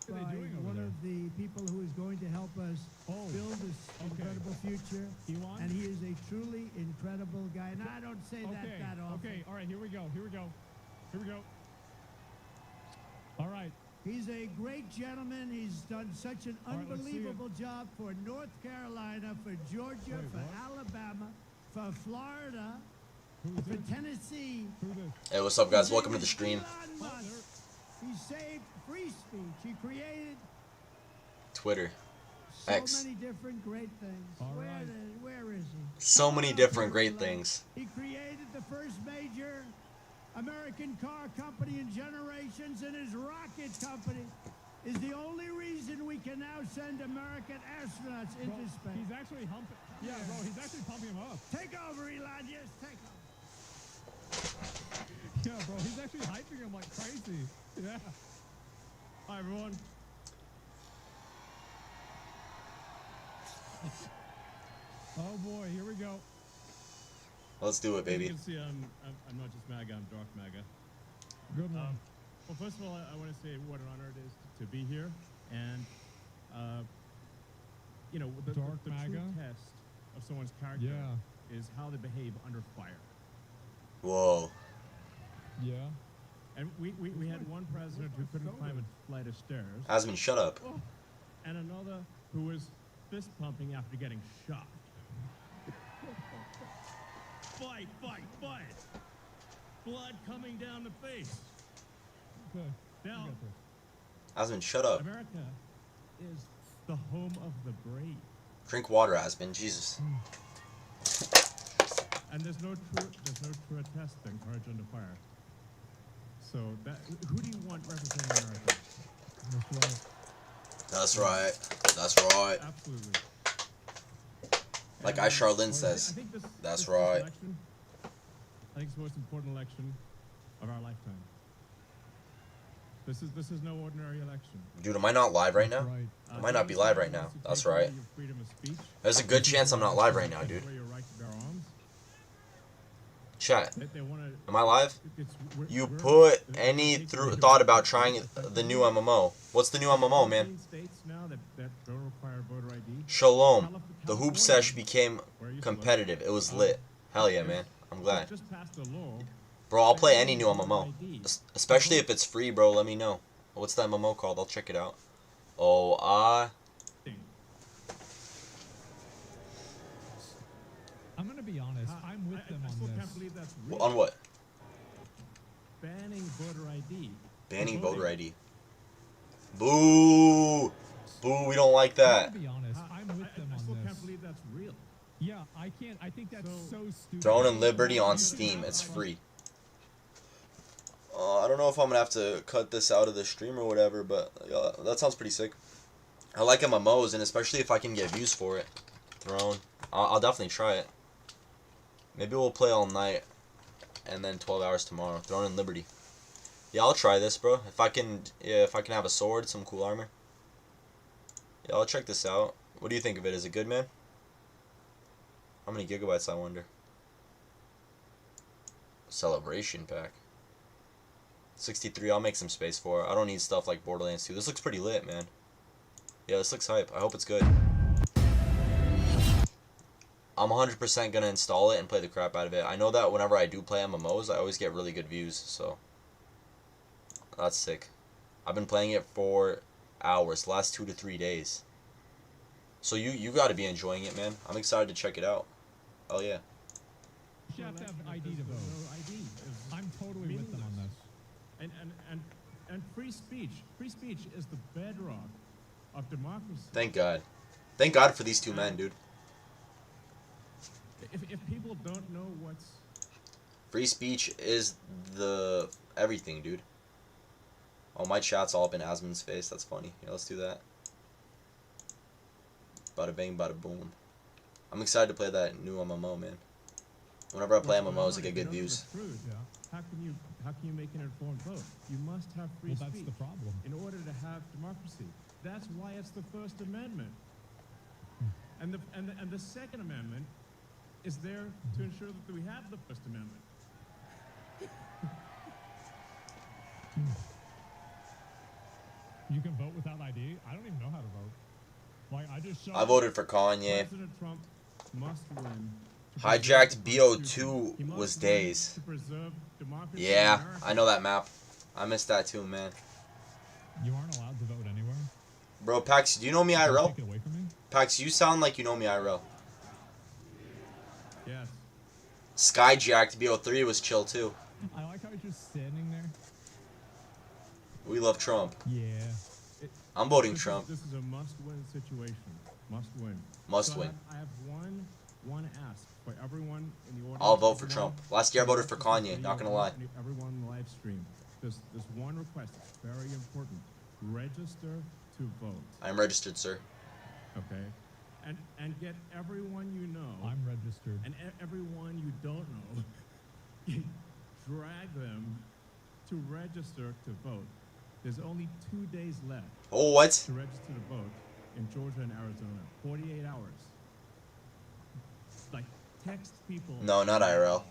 by one of the people who is going to help us build this incredible future. Elon? And he is a truly incredible guy. And I don't say that often. Okay, all right, here we go. All right. He's a great gentleman. He's done such an unbelievable job for North Carolina, for Georgia, for Alabama, for Florida, for Tennessee. Hey, what's up, guys? Welcome to the stream. Elon Musk. He saved free speech. He created Twitter. so X. many different great things. Where is he? So many different great things. He created the first major American car company in generations, and his rocket company is the only reason we can now send American astronauts into space. He's actually humping. Yeah, bro, he's actually pumping him up. Take over, Elon. Yes, take over. Yeah, bro, he's actually hyping him like crazy. Yeah. Hi, everyone. Oh boy, here we go. Let's do it, baby. You can see I'm not just MAGA, I'm dark MAGA. Good one. Well, first of all, I want to say what an honor it is to be here. And, you know, the Dark true MAGA? test of someone's character is how they behave under fire. Whoa. Yeah. And we had one president who couldn't climb a flight of stairs. Asmin, shut up. And another who was fist pumping after getting shot. Fight, fight, fight! Blood coming down the face. Okay. Now, Asmin, shut up. America is the home of the brave. Drink water, Asmin. Jesus. And there's no true test than courage under fire. So who do you want representing America? That's right. That's right. Absolutely. Like I Charlene says. I think That's this right. election, I think it's the most important election of our lifetime. This is no ordinary election. Dude, am I not live right now? I might not be live right now. That's right. There's a good chance I'm not live right now, dude. Chat. Am I live? You put any thought about trying the new MMO? What's the new MMO, man? Shalom. The hoop sesh became competitive. It was lit. Hell yeah, man. I'm glad. Bro, I'll play any new MMO. Especially if it's free, bro. Let me know. What's that MMO called? I'll check it out. Oh, I'm gonna be honest. I'm with them on this. On what? Banning voter ID. Banning voter ID. Boo! Boo, we don't like that. I'm gonna be honest. I'm with them on still this. can't believe that's real. Yeah, I can't. I think that's so stupid. Throne and Liberty on Steam. It's free. I don't know if I'm gonna have to cut this out of the stream or whatever, but that sounds pretty sick. I like MMOs, and especially if I can get views for it. Throne. I'll definitely try it. Maybe we'll play all night, and then 12 hours tomorrow. Throne and Liberty. Yeah, I'll try this, bro. If I can have a sword, some cool armor. Yeah, I'll check this out. What do you think of it? Is it good, man? How many gigabytes, I wonder? Celebration pack. 63, I'll make some space for it. I don't need stuff like Borderlands 2. This looks pretty lit, man. Yeah, this looks hype. I hope it's good. I'm 100% gonna install it and play the crap out of it. I know that whenever I do play MMOs, I always get really good views, so that's sick. I've been playing it for hours, the last 2 to 3 days. So you got to be enjoying it, man. I'm excited to check it out. Oh yeah. You have to have ID to vote. I'm totally with them on this. And free speech. Free speech is the bedrock of democracy. Thank God. Thank God for these two men, dude. If people don't know what's... Free speech is the everything, dude. Oh, my chat's all up in Asmin's face. That's funny. Yeah, let's do that. Bada bang, bada boom. I'm excited to play that new MMO, man. Whenever I play MMOs, I get good views. How can you make an informed vote? You must have free speech. That's the problem. In order to have democracy. That's why it's the First Amendment. And the Second Amendment is there to ensure that we have the First Amendment. You can vote without ID? I don't even know how to vote. Like, I just showed I voted for Kanye. President Trump must win. to Hijacked preserve the BO2 Constitution. He must was win days. To preserve democracy in Yeah, America. I know that map. I missed that too, man. you aren't allowed to vote anywhere. Bro, Pax, do you know me Can you IRL? take it away from me? Pax, you sound like you know me IRL. Yes. Skyjacked BO3 was chill too. I like how he's just standing there. We love Trump. Yeah. I'm voting This is- Trump. This is a must-win situation. Must win. Must So win. I have one ask for everyone in the audience. I'll vote for everyone Trump. Last year I voted for who Kanye, watches not this gonna lie. video, everyone on the live stream. There's one request. It's very important. Register to vote. I'm registered, sir. Okay. And get everyone you know. I'm registered. And everyone you don't know, drag them to register to vote. There's only 2 days left Oh, what? to register to vote in Georgia and Arizona. 48 hours. Like, text people. No, not IRL.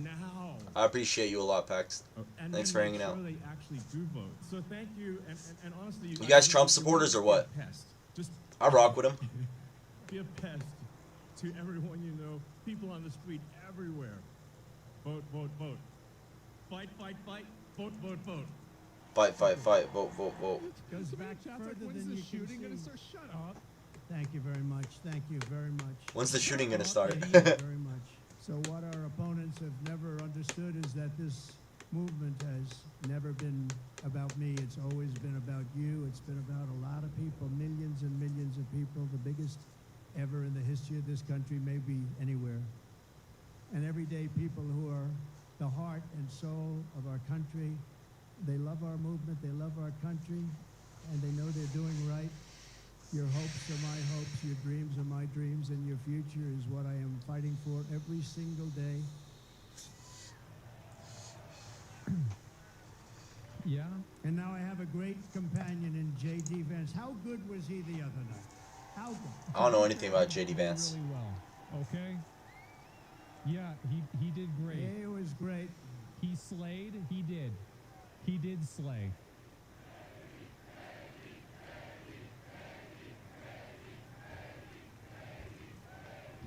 Now. I appreciate you a lot, Pax. And Thanks then for make hanging sure out. They actually do vote. So thank you. And honestly, You guys Trump you supporters or be what? a pest. Just I rock with him. be a pest to everyone you know. People on the street everywhere. Vote, vote, vote. Fight, fight, fight. Vote, vote, vote. Fight, fight, fight. Vote, vote, vote. Goes back further When's than the you can shooting gonna see. start? Shut up. Thank you very much. Thank you very much. When's the shooting gonna start? Thank you very much. So what our opponents have never understood is that this movement has never been about me. It's always been about you. It's been about a lot of people, millions and millions of people, the biggest ever in the history of this country, maybe anywhere. And everyday people who are the heart and soul of our country. They love our movement, they love our country, and they know they're doing right. Your hopes are my hopes, your dreams are my dreams, and your future is what I am fighting for every single day. Yeah. And now I have a great companion in J.D. Vance. How good was he the other night? How good? I don't know anything about JD Vance. Really well. Okay. Yeah, he did great. It was great. He slayed. He did. He did slay.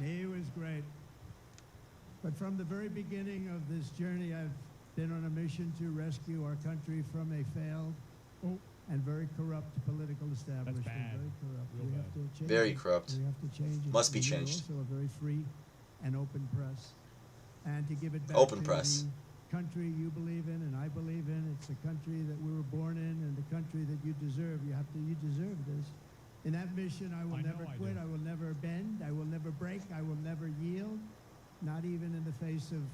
He was great. But from the very beginning of this journey, I've been on a mission to rescue our country from a failed and very corrupt political establishment. bad. Very corrupt. Real We bad. have to change Very it. corrupt. We have to change it. Must be We need changed. Also a very free and open press. And to give it back Open to press. the country you believe in and I believe in. It's a country that we were born in and the country that you deserve. You deserve this. In that mission, I will I know never I quit. do. I will never bend. I will never break. I will never yield, not even in the face of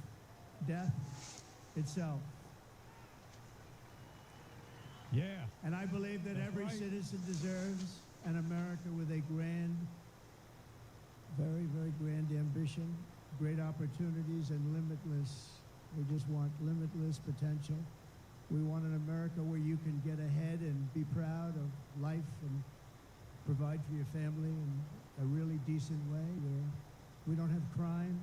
death itself. Yeah. And I believe that That's every right. citizen deserves an America with a grand, very, very grand ambition, great opportunities, and limitless. We just want limitless potential. We want an America where you can get ahead and be proud of life and provide for your family in a really decent way, where we don't have crime.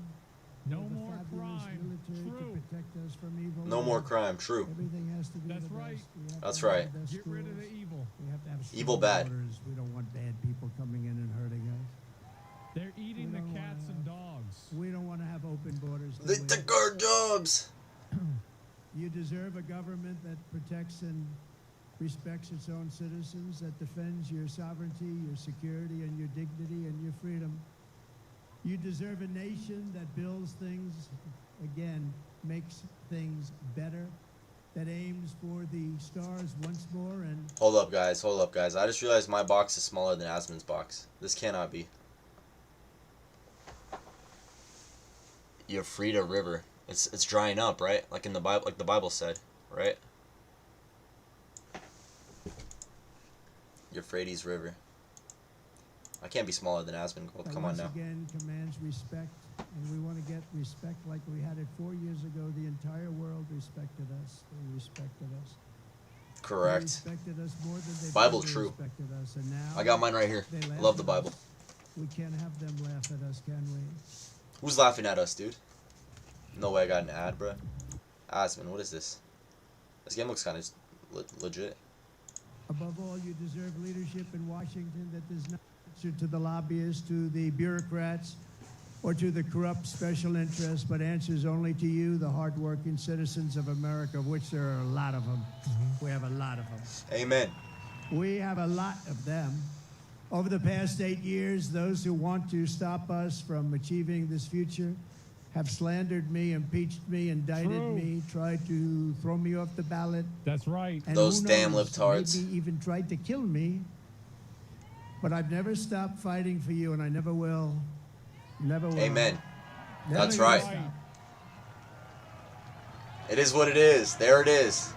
No we have a more fabulous crime. military True. to protect us from evil. No more crime. True. Everything has to be That's the right. best. We have That's to have right. the best Get rid of schools. the evil. We have to have Evil strong bad. borders. We don't want bad people coming in and hurting us. They're eating We the don't cats wanna and dogs. We don't want to have open borders. do They we? took our jobs. You deserve a government that protects and respects its own citizens, that defends your sovereignty, your security, and your dignity and your freedom. You deserve a nation that builds things, again, makes things better, that aims for the stars once more and Hold up, guys. Hold up, guys. I just realized my box is smaller than Asmon's box. This cannot be. Euphrates River. It's drying up, right? Like in the Bible, like the Bible said, right? Euphrates River. I can't be smaller than Asmon Gold. that Come on once now. again commands respect, and we want to get respect like we had it 4 years ago. The entire world respected us. They respected us. They Correct. respected us more than they Bible ever true. respected us, and now I got mine right here. they laugh Love the at Bible. us. We can't have them laugh at us, can we? Who's laughing at us, dude? No way I got an ad, bruh. Asmon, what is this? This game looks kind of legit. Above all, you deserve leadership in Washington that does not answer to the lobbyists, to the bureaucrats, or to the corrupt special interests, but answers only to you, the hardworking citizens of America, of which there are a lot of them. We have a lot of them. Amen. We have a lot of them. Over the past 8 years, those who want to stop us from achieving this future have slandered me, impeached me, indicted True. me, tried to throw me off the ballot. That's right. And Those who damn knows, libtards. maybe even tried to kill me. But I've never stopped fighting for you, and I never will. Never will. Amen. Never That's gonna right. stop. It is what it is. There it is.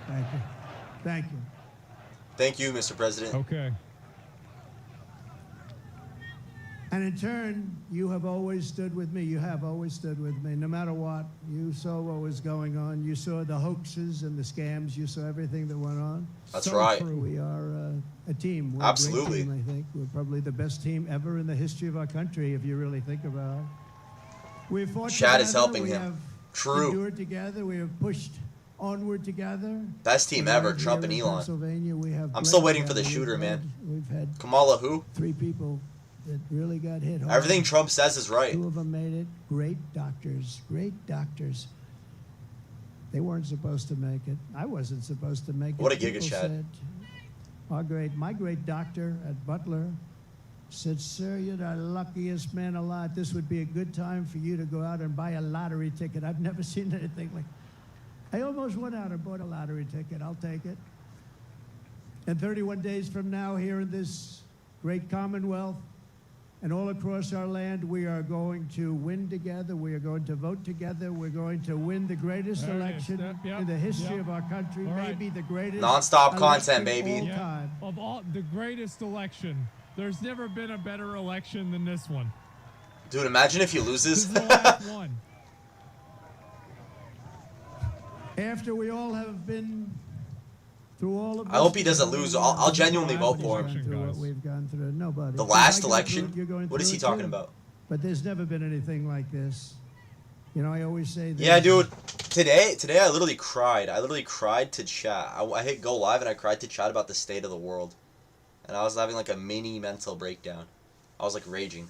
Thank you. Thank you. Thank you, Mr. President. Okay. And in turn, you have always stood with me. You have always stood with me, no matter what. You saw what was going on. You saw the hoaxes and the scams. You saw everything that went on. That's So right. true. We are a team. We're Absolutely. A great team, I think. We're probably the best team ever in the history of our country, if you really think about it. We've fought Chad is together. helping We him. have True. endured together. We have pushed onward together. Best team We're ever, right Trump here and in Elon. Pennsylvania. We have I'm still bled waiting for the together. shooter, We've man. We've had Kamala who? 3 people that really got hit hard. Everything Trump says is right. 2 of them made it. Great doctors. Great doctors. They weren't supposed to make it. I wasn't supposed to make it. What a giga People chat. said, my great doctor at Butler said, "Sir, you're the luckiest man alive. This would be a good time for you to go out and buy a lottery ticket." I've never seen anything like. I almost went out and bought a lottery ticket. I'll take it. And 31 days from now, here in this great Commonwealth, and all across our land, we are going to win together. We are going to vote together. We're going to win the greatest There it is. election Yep, yep, in the history yep. of our country, All right. maybe the greatest Non-stop content, election baby. all Yeah. time. Of all the greatest election, there's never been a better election than this one. Dude, imagine if he This loses. is the last one. After we all have been through all of this, I hope he doesn't lose. I'll genuinely vote for him. Gone through what Guys. we've gone through. Nobody. The If last I go election? through it, you're going What is through he it talking too. about? But there's never been anything like this. You know, I always say this. Yeah, dude. Today I literally cried. I literally cried to chat. I hit go live and I cried to chat about the state of the world. And I was having like a mini mental breakdown. I was like raging.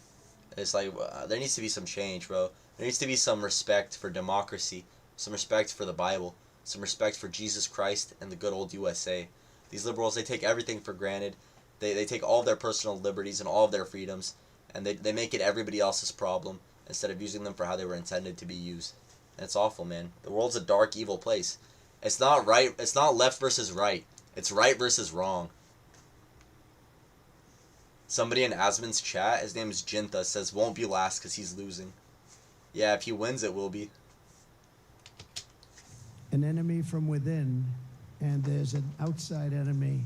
It's like, there needs to be some change, bro. There needs to be some respect for democracy. Some respect for the Bible. Some respect for Jesus Christ and the good old USA. These liberals, they take everything for granted. They take all of their personal liberties and all of their freedoms. And they make it everybody else's problem, instead of using them for how they were intended to be used. And it's awful, man. The world's a dark, evil place. It's not right. It's not left versus right. It's right versus wrong. Somebody in Asman's chat, his name is Jinta, says won't be last because he's losing. Yeah, if he wins, it will be. An enemy from within, and there's an outside enemy.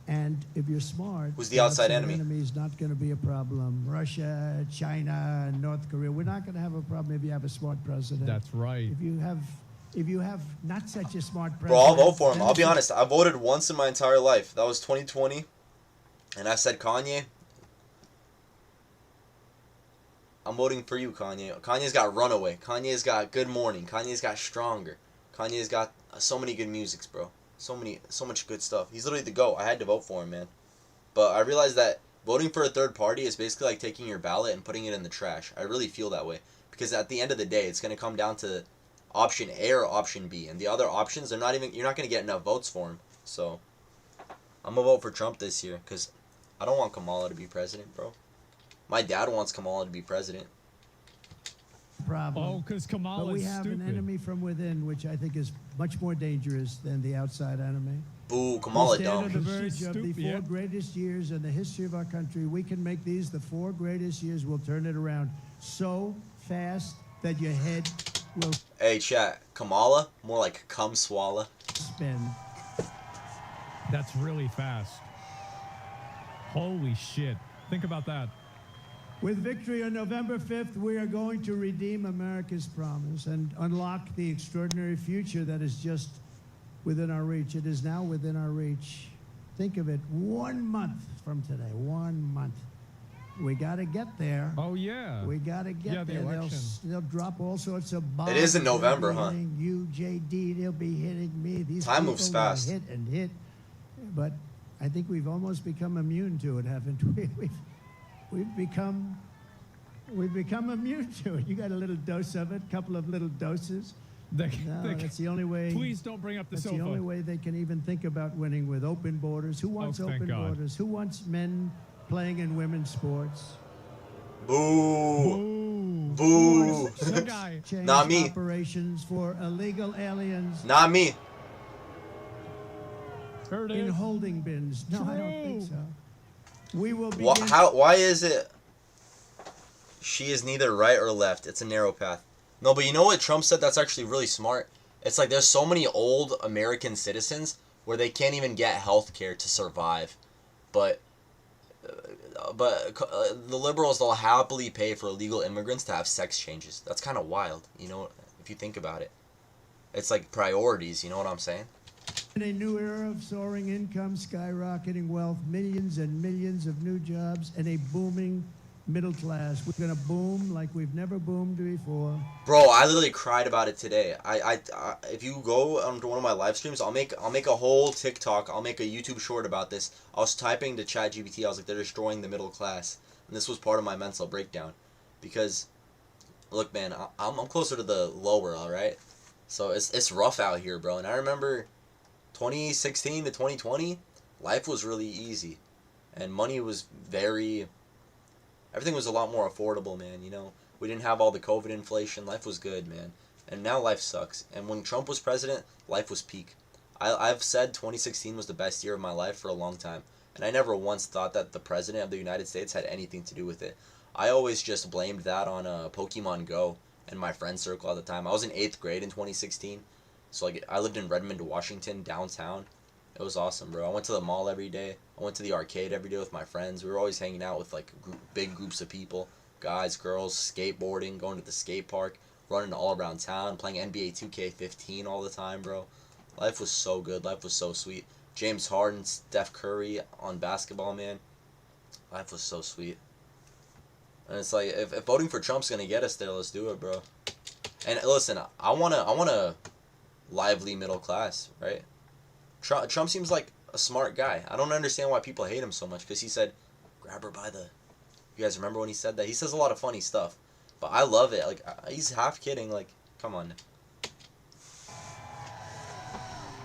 And if you're smart, Who's the outside enemy? enemy is not going to be a problem. Russia, China, North Korea. We're not going to have a problem if you have a smart president. That's right. If you have not such a smart president. Bro, I'll vote for him. then I'll be it's- honest. I voted once in my entire life. That was 2020. And I said, Kanye, I'm voting for you, Kanye. Kanye's got Runaway. Kanye's got Good Morning. Kanye's got Stronger. Kanye's got so many good musics, bro. So much good stuff. He's literally the GOAT. I had to vote for him, man. But I realized that voting for a third party is basically like taking your ballot and putting it in the trash. I really feel that way. Because at the end of the day, it's going to come down to option A or option B. And the other options, you're not going to get enough votes for them. So, I'm going to vote for Trump this year. Because I don't want Kamala to be president, bro. My dad wants Kamala to be president. problem. Oh, because Kamala But we is have stupid. an enemy from within, which I think is much more dangerous than the outside enemy. Boo, Kamala We stand dumb. on the She's verge of the stupid, 4 yeah. greatest years in the history of our country. We can make these the 4 greatest years. We'll turn it around so fast that your head will Hey, chat. Kamala? More like cum swallow. spin. That's really fast. Holy shit. Think about that. With victory on November 5th, we are going to redeem America's promise and unlock the extraordinary future that is just within our reach. It is now within our reach. Think of it, 1 month from today, 1 month. We got to get there. Oh yeah. We got to get Yeah, the there. election. They'll drop all sorts of bombs. It is in November, They'll be huh? hitting you, JD. They'll be hitting me. These Time people moves will fast. hit and hit. But I think we've almost become immune to it, haven't we? We've become immune to it. You got a little dose of it, couple of little doses. No, that's the only way. Please don't bring up the That's sofa. the only way they can even think about winning with open borders. Who wants thank open God. borders? Who wants men playing in women's sports? Boo. Boo. Boo. Some guy. Change Not me. operations for illegal aliens Not me. Heard in it. holding bins. No, I don't think True. so. We will begin. Why is it she is neither right or left? It's a narrow path. No, but you know what Trump said? That's actually really smart. It's like there's so many old American citizens where they can't even get health care to survive. But the liberals, they'll happily pay for illegal immigrants to have sex changes. That's kind of wild, you know, if you think about it. It's like priorities, you know what I'm saying? In a new era of soaring income, skyrocketing wealth, millions and millions of new jobs, and a booming middle class. We're going to boom like we've never boomed before. Bro, I literally cried about it today. I if you go onto one of my live streams, I'll make a whole TikTok. I'll make a YouTube short about this. I was typing to ChatGPT. I was like, they're destroying the middle class, and this was part of my mental breakdown, because, look, man, I'm closer to the lower, all right. So it's rough out here, bro. And I remember 2016 to 2020, life was really easy, and money was everything was a lot more affordable, man, you know. We didn't have all the COVID inflation. Life was good, man. And now life sucks. And when Trump was president, life was peak. I've said 2016 was the best year of my life for a long time. And I never once thought that the president of the United States had anything to do with it. I always just blamed that on Pokemon Go and my friend circle at the time. I was in 8th grade in 2016. So like I lived in Redmond, Washington, downtown. It was awesome, bro. I went to the mall every day. I went to the arcade every day with my friends. We were always hanging out with like big groups of people, guys, girls, skateboarding, going to the skate park, running all around town, playing NBA 2K15 all the time, bro. Life was so good. Life was so sweet. James Harden, Steph Curry on basketball, man. Life was so sweet. And it's like if voting for Trump's gonna get us there, let's do it, bro. And listen, I want a lively middle class, right? Trump seems like a smart guy. I don't understand why people hate him so much, because he said, grab her by the... You guys remember when he said that? He says a lot of funny stuff. But I love it. Like, he's half kidding. Like, come on.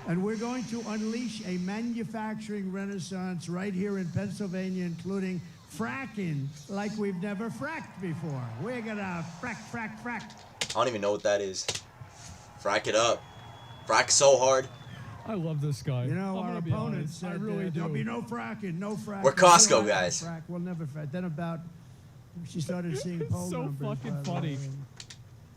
And we're going to unleash a manufacturing renaissance right here in Pennsylvania, including fracking like we've never fracked before. We're going to frack. I don't even know what that is. Frack it up. Frack so hard. I love this guy. You know, I'm our gonna be opponents honest. said I really do. there'll be no fracking, no fracking. We're Costco We don't have guys. to frack. We'll never frack. Then she started seeing poll So numbers. fucking by the funny. way.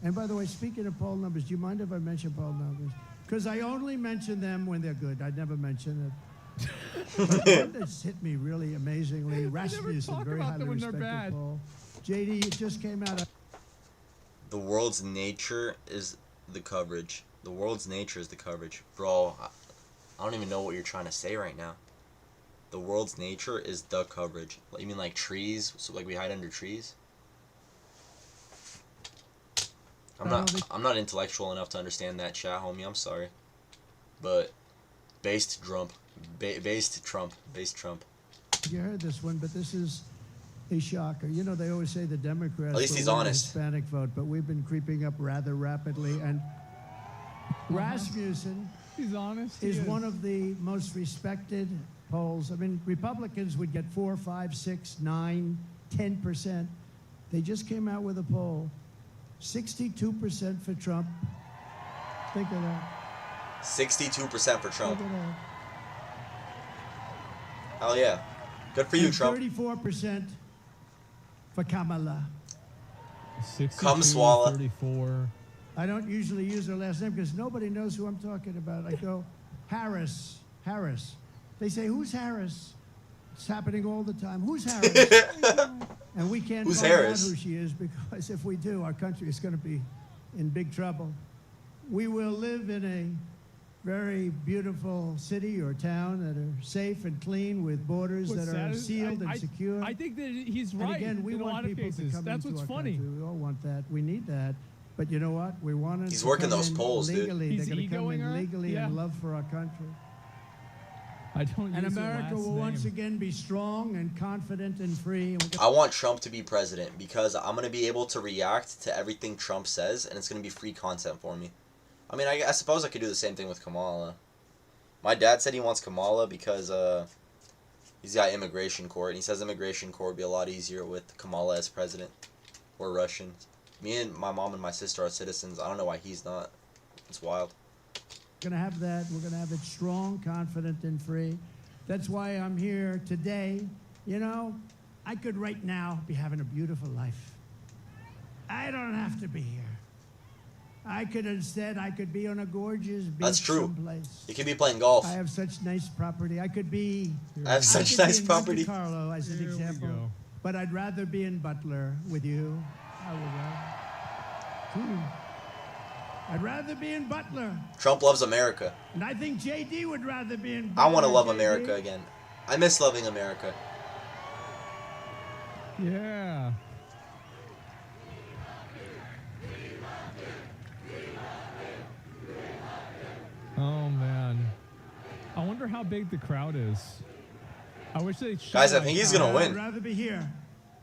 And by the way, speaking of poll numbers, do you mind if I mention poll numbers? Because I only mention them when they're good. I never mention it. But one that's hit me really amazingly, Rasmussen, talk very about highly them when they're respected bad. poll. JD, it just came out. The world's nature is the coverage. The world's nature is the coverage. Bro, I don't even know what you're trying to say right now. The world's nature is the coverage. You mean like trees? So like we hide under trees? I'm not intellectual enough to understand that, chat, homie. I'm sorry. But based Trump. Based Trump. You heard this one, but this is a shocker. You know, they always say the Democrats At least will he's win the honest. Hispanic vote, but we've been creeping up rather rapidly. And Rasmussen He's honest. is one of the most respected polls. I mean, Republicans would get 4, 5, 6, 9, 10%. They just came out with a poll. 62% for Trump. Think of that. 62% for Trump. Think of that. Hell yeah. Good for you, And Trump. 34% for Kamala. 62, Come swallow. 34. I don't usually use her last name because nobody knows who I'm talking about. I go, Harris. They say, who's Harris? It's happening all the time. Who's Harris? And we can't Who's find out Harris? who she is, because if we do, our country is going to be in big trouble. We will live in a very beautiful city or town that are safe and clean with borders What's that sad are is sealed and I secure. think that he's And right again, we in a want lot of people to cases. come That's into what's our funny. country. We all want that. We need that. But you know what? We want He's to working come those in polls, dude. legally. He's They're going to come egoing in her? legally Yeah. and love for our country. I don't And use her America last will once name. again be strong and confident and free. And I want Trump to be president because I'm going to be able to react to everything Trump says, and it's going to be free content for me. I mean, I suppose I could do the same thing with Kamala. My dad said he wants Kamala because he's got immigration court, and he says immigration court would be a lot easier with Kamala as president. We're Russians. Me and my mom and my sister are citizens. I don't know why he's not. It's wild. We're going to have that. We're going to have it strong, confident, and free. That's why I'm here today. You know, I could right now be having a beautiful life. I don't have to be here. I could be on a gorgeous beach That's true. someplace. You could be playing golf. I have such nice property. I could be. I have such could be nice in property. Monte Carlo as an Here we example. go. But I'd rather be in Butler with you. I would rather. I'd rather be in Butler. Trump loves America. And I think JD would rather be in I Butler. want to love JD. America again. I miss loving America. Yeah. Oh man. I wonder how big the crowd is. I wish they showed Guys, I think he's gonna I'd win. rather be here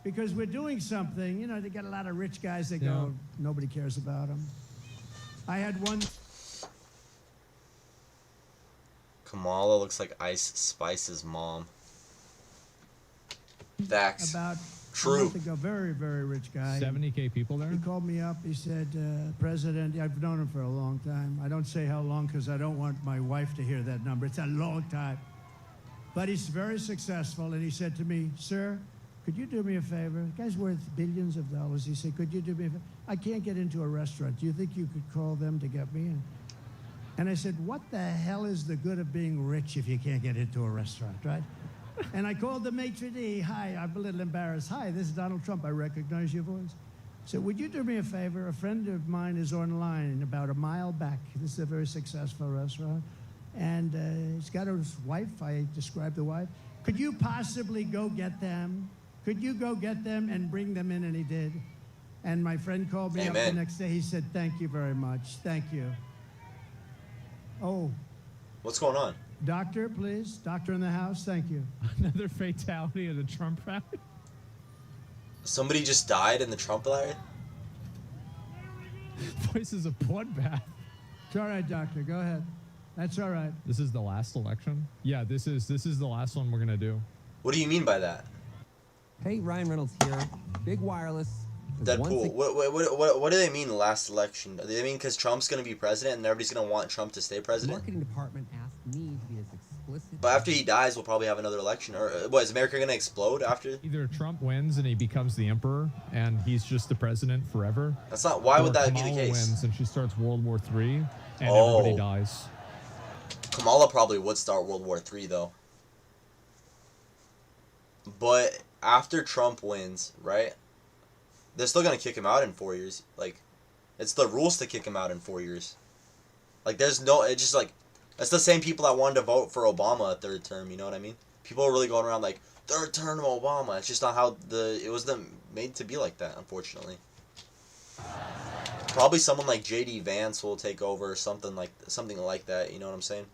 because we're doing something. You know, they got a lot of rich guys that Yeah. go, nobody cares about them. I had one. Kamala looks like Ice Spice's mom. Facts. About True. a month ago, very, very rich guy. 70K people there. He called me up. He said, President, I've known him for a long time. I don't say how long because I don't want my wife to hear that number. It's a long time. But he's very successful. And he said to me, sir, could you do me a favor? The guy's worth billions of dollars. He said, could you do me a favor? I can't get into a restaurant. Do you think you could call them to get me in? And I said, what the hell is the good of being rich if you can't get into a restaurant, right? And I called the maitre d'. Hi, I'm a little embarrassed. Hi, this is Donald Trump. I recognize your voice. So would you do me a favor? A friend of mine is online about a mile back. This is a very successful restaurant. And he's got his wife. I described the wife. Could you possibly go get them? Could you go get them and bring them in? And he did. And my friend called me up the Amen. next day. He said, thank you very much. Thank you. Oh, What's going on? doctor, please. Doctor in the house. Thank you. Another fatality at a Trump rally. Somebody just died in the Trump rally? Voice is a bloodbath. It's all right, doctor. Go ahead. That's all right. This is the last election. Yeah, this is the last one we're gonna do. What do you mean by that? Hey, Ryan Reynolds here. Big Wireless. is once Deadpool. ag- What do they mean last election? Do they mean because Trump's going to be president and everybody's going to want Trump to stay The president? marketing department asked me to be as explicit. But after he dies, we'll probably have another election. Or what, is America going to explode after? Either Trump wins and he becomes the emperor and he's just the president forever. That's not. Why would or that be Kamala the case? wins and she starts World War III and Oh. everybody dies. Kamala probably would start World War III, though. But after Trump wins, right? They're still gonna kick him out in 4 years. Like, it's the rules to kick him out in 4 years. Like, there's no. It's just like, it's the same people that wanted to vote for Obama a third term. You know what I mean? People are really going around like third term Obama. It's just not how it was made to be like that. Unfortunately. Probably someone like J.D. Vance will take over or something like that. You know what I'm saying?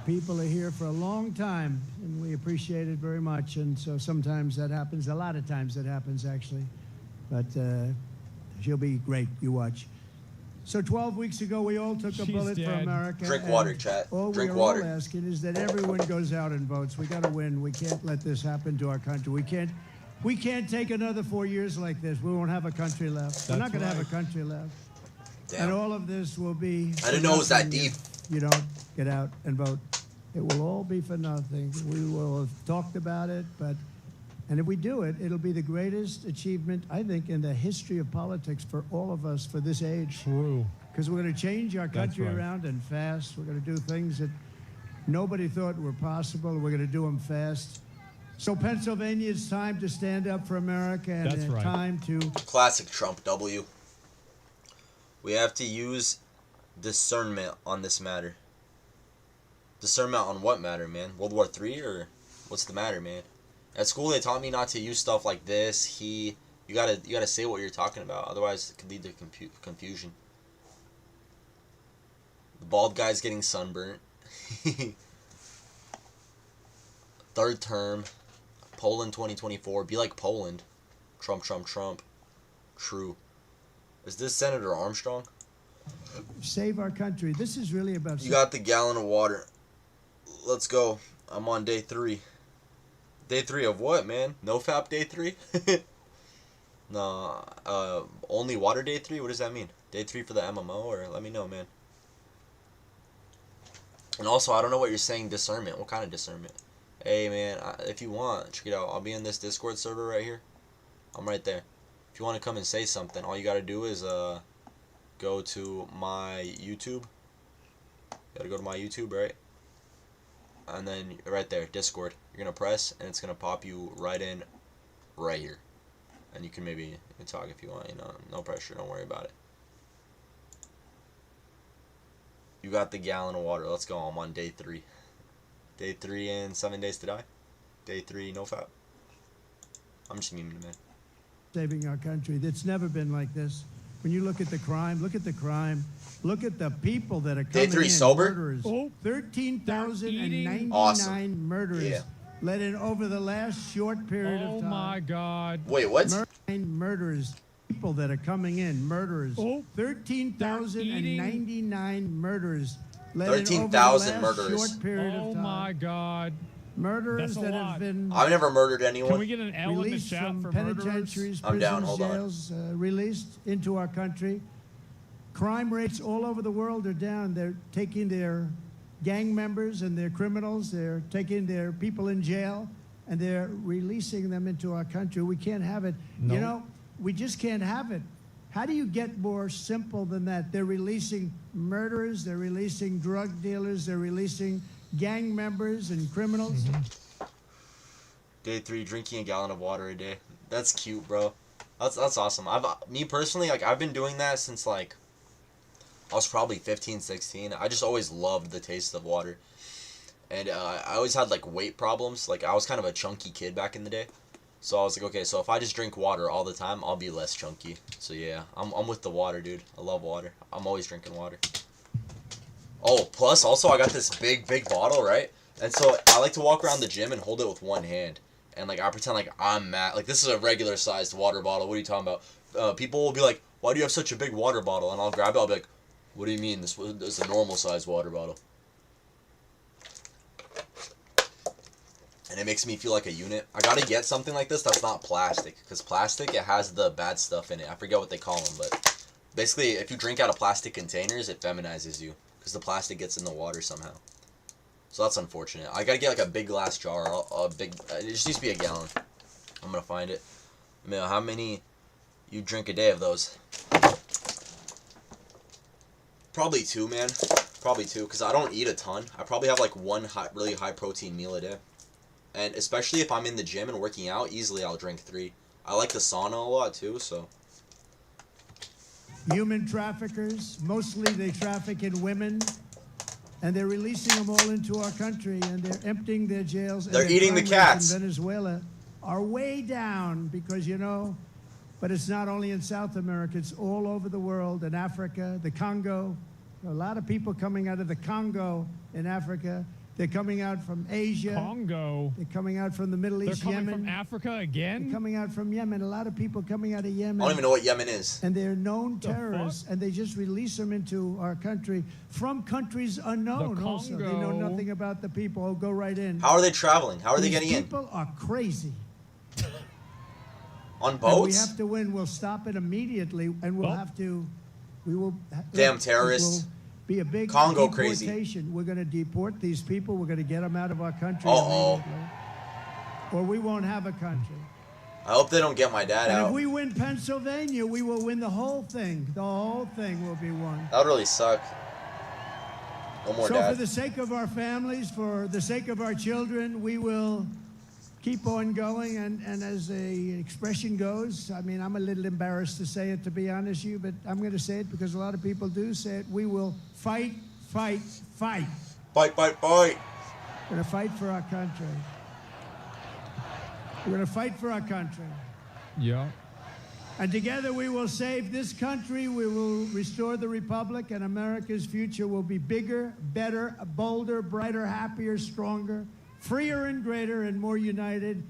People are here for a long time, and we appreciate it very much. And so sometimes that happens. A lot of times that happens, actually. But she'll be great. You watch. So 12 weeks ago, we all took a She's bullet for dead. America. Drink and water, chat. All Drink we're water. all asking is that everyone goes out and votes. We got to win. We can't let this happen to our country. We can't take another 4 years like this. We won't have a country left. We're not That's going to have a right. country left. Damn. And all of this will be. I didn't know it was that nothing deep. if you don't get out and vote. It will all be for nothing. We will have talked about it, and if we do it, it'll be the greatest achievement, I think, in the history of politics for all of us for this age. True. Because we're going to change our country right. around and fast. We're going to do things that nobody thought were possible. We're going to do them fast. So Pennsylvania, it's time to stand up for America, and That's right. time to Classic Trump W. We have to use discernment on this matter. Discernment on what matter, man? World War III or what's the matter, man? At school they taught me not to use stuff like this, he. You gotta say what you're talking about, otherwise it could lead to confusion. The bald guy's getting sunburnt. Third term, Poland 2024. Be like Poland. Trump, Trump, Trump. True. Is this Senator Armstrong? Save our country. This is really about... You got the gallon of water. Let's go. I'm on day 3. Day 3 of what, man? No FAP day 3? No, only water day 3? What does that mean? Day 3 for the MMO? Or let me know, man. And also, I don't know what you're saying, discernment. What kind of discernment? Hey, man, if you want, check it out. I'll be in this Discord server right here. I'm right there. If you want to come and say something, all you got to do is go to my YouTube. You got to go to my YouTube, right? And then right there, Discord. You're going to press, and it's going to pop you right in right here. And you can maybe talk if you want, you know, no pressure, don't worry about it. You got the gallon of water. Let's go. I'm on day 3. Day 3 and 7 days to die. Day 3, no FAP. I'm just memeing, man. Saving our country. It's never been like this. When you look at the crime, look at the crime. Look at the people that are coming in. Day 3 sober? Murderers. Oh. 13,099 Awesome. murderers. Yeah. Let in over the last short period of Oh time. my God. Wait, what? Murderers. People that are coming in. Murderers. Oh. 13,099 murderers. Let in over the 13,000 last murderers. short period Oh of time. my God. Murderers That's a that lot. have been I've never murdered anyone. Can we get an L in the released chat from for murderers? penitentiaries, I'm down, prisons, hold on. jails, released into our country. Crime rates all over the world are down. They're taking their gang members and their criminals. They're taking their people in jail, and they're releasing them into our country. We can't have it. No. You know, we just can't have it. How do you get more simple than that? They're releasing murderers. They're releasing drug dealers. They're releasing gang members and criminals. Day 3, drinking a gallon of water a day. That's cute, bro. That's awesome. Me personally, like, I've been doing that since, like, I was probably 15, 16. I just always loved the taste of water. And I always had, like, weight problems. Like, I was kind of a chunky kid back in the day. So I was like, okay, so if I just drink water all the time, I'll be less chunky. So yeah, I'm with the water, dude. I love water. I'm always drinking water. Oh, plus also I got this big bottle, right? And so I like to walk around the gym and hold it with one hand. And like I pretend like I'm mad. Like this is a regular sized water bottle. What are you talking about? People will be like, why do you have such a big water bottle? And I'll grab it. I'll be like, what do you mean? This is a normal sized water bottle. And it makes me feel like a unit. I gotta get something like this that's not plastic. Because plastic, it has the bad stuff in it. I forget what they call them. But basically, if you drink out of plastic containers, it feminizes you. Because the plastic gets in the water somehow. So that's unfortunate. I gotta get like a big glass jar. It just needs to be a gallon. I'm gonna find it. I mean, how many you drink a day of those? Probably 2, man. Probably 2. Because I don't eat a ton. I probably have like one really high protein meal a day. And especially if I'm in the gym and working out, easily I'll drink 3. I like the sauna a lot too, so. Human traffickers, mostly they traffic in women, and they're releasing them all into our country, and they're emptying their jails. And They're their eating the crime rates cats. in Venezuela are way down because, you know, but it's not only in South America, it's all over the world, in Africa, the Congo. A lot of people coming out of the Congo in Africa. They're coming out from Asia. Congo. They're coming out from the Middle They're East, coming Yemen. from Africa They're again? coming out from Yemen. A lot of people coming out of Yemen. I don't even know what Yemen is. And they're known The terrorists, fuck? and they just release them into our country from countries unknown. The Also, they know Congo. nothing about the people. Oh, go right in. How are they traveling? How are they These getting in? people are crazy. On And we boats? have to win. We'll stop it immediately, and we'll Well- have to. We will. Damn it terrorists. will be a big Congo crazy. deportation. We're going to deport these people. We're going to get them out of our country Uh-oh. immediately, or we won't have a country. I hope they don't get my dad And out. if we win Pennsylvania, we will win the whole thing. The whole thing will be won. That would really suck. No more So dad. for the sake of our families, for the sake of our children, we will keep on going. And as the expression goes, I mean, I'm a little embarrassed to say it, to be honest with you, but I'm going to say it because a lot of people do say it. We will fight, fight, fight. Fight, fight, fight. We're going to fight for our country. We're going to fight for our country. Yeah. And together we will save this country, we will restore the republic, and America's future will be bigger, better, bolder, brighter, happier, stronger, freer and greater, and more united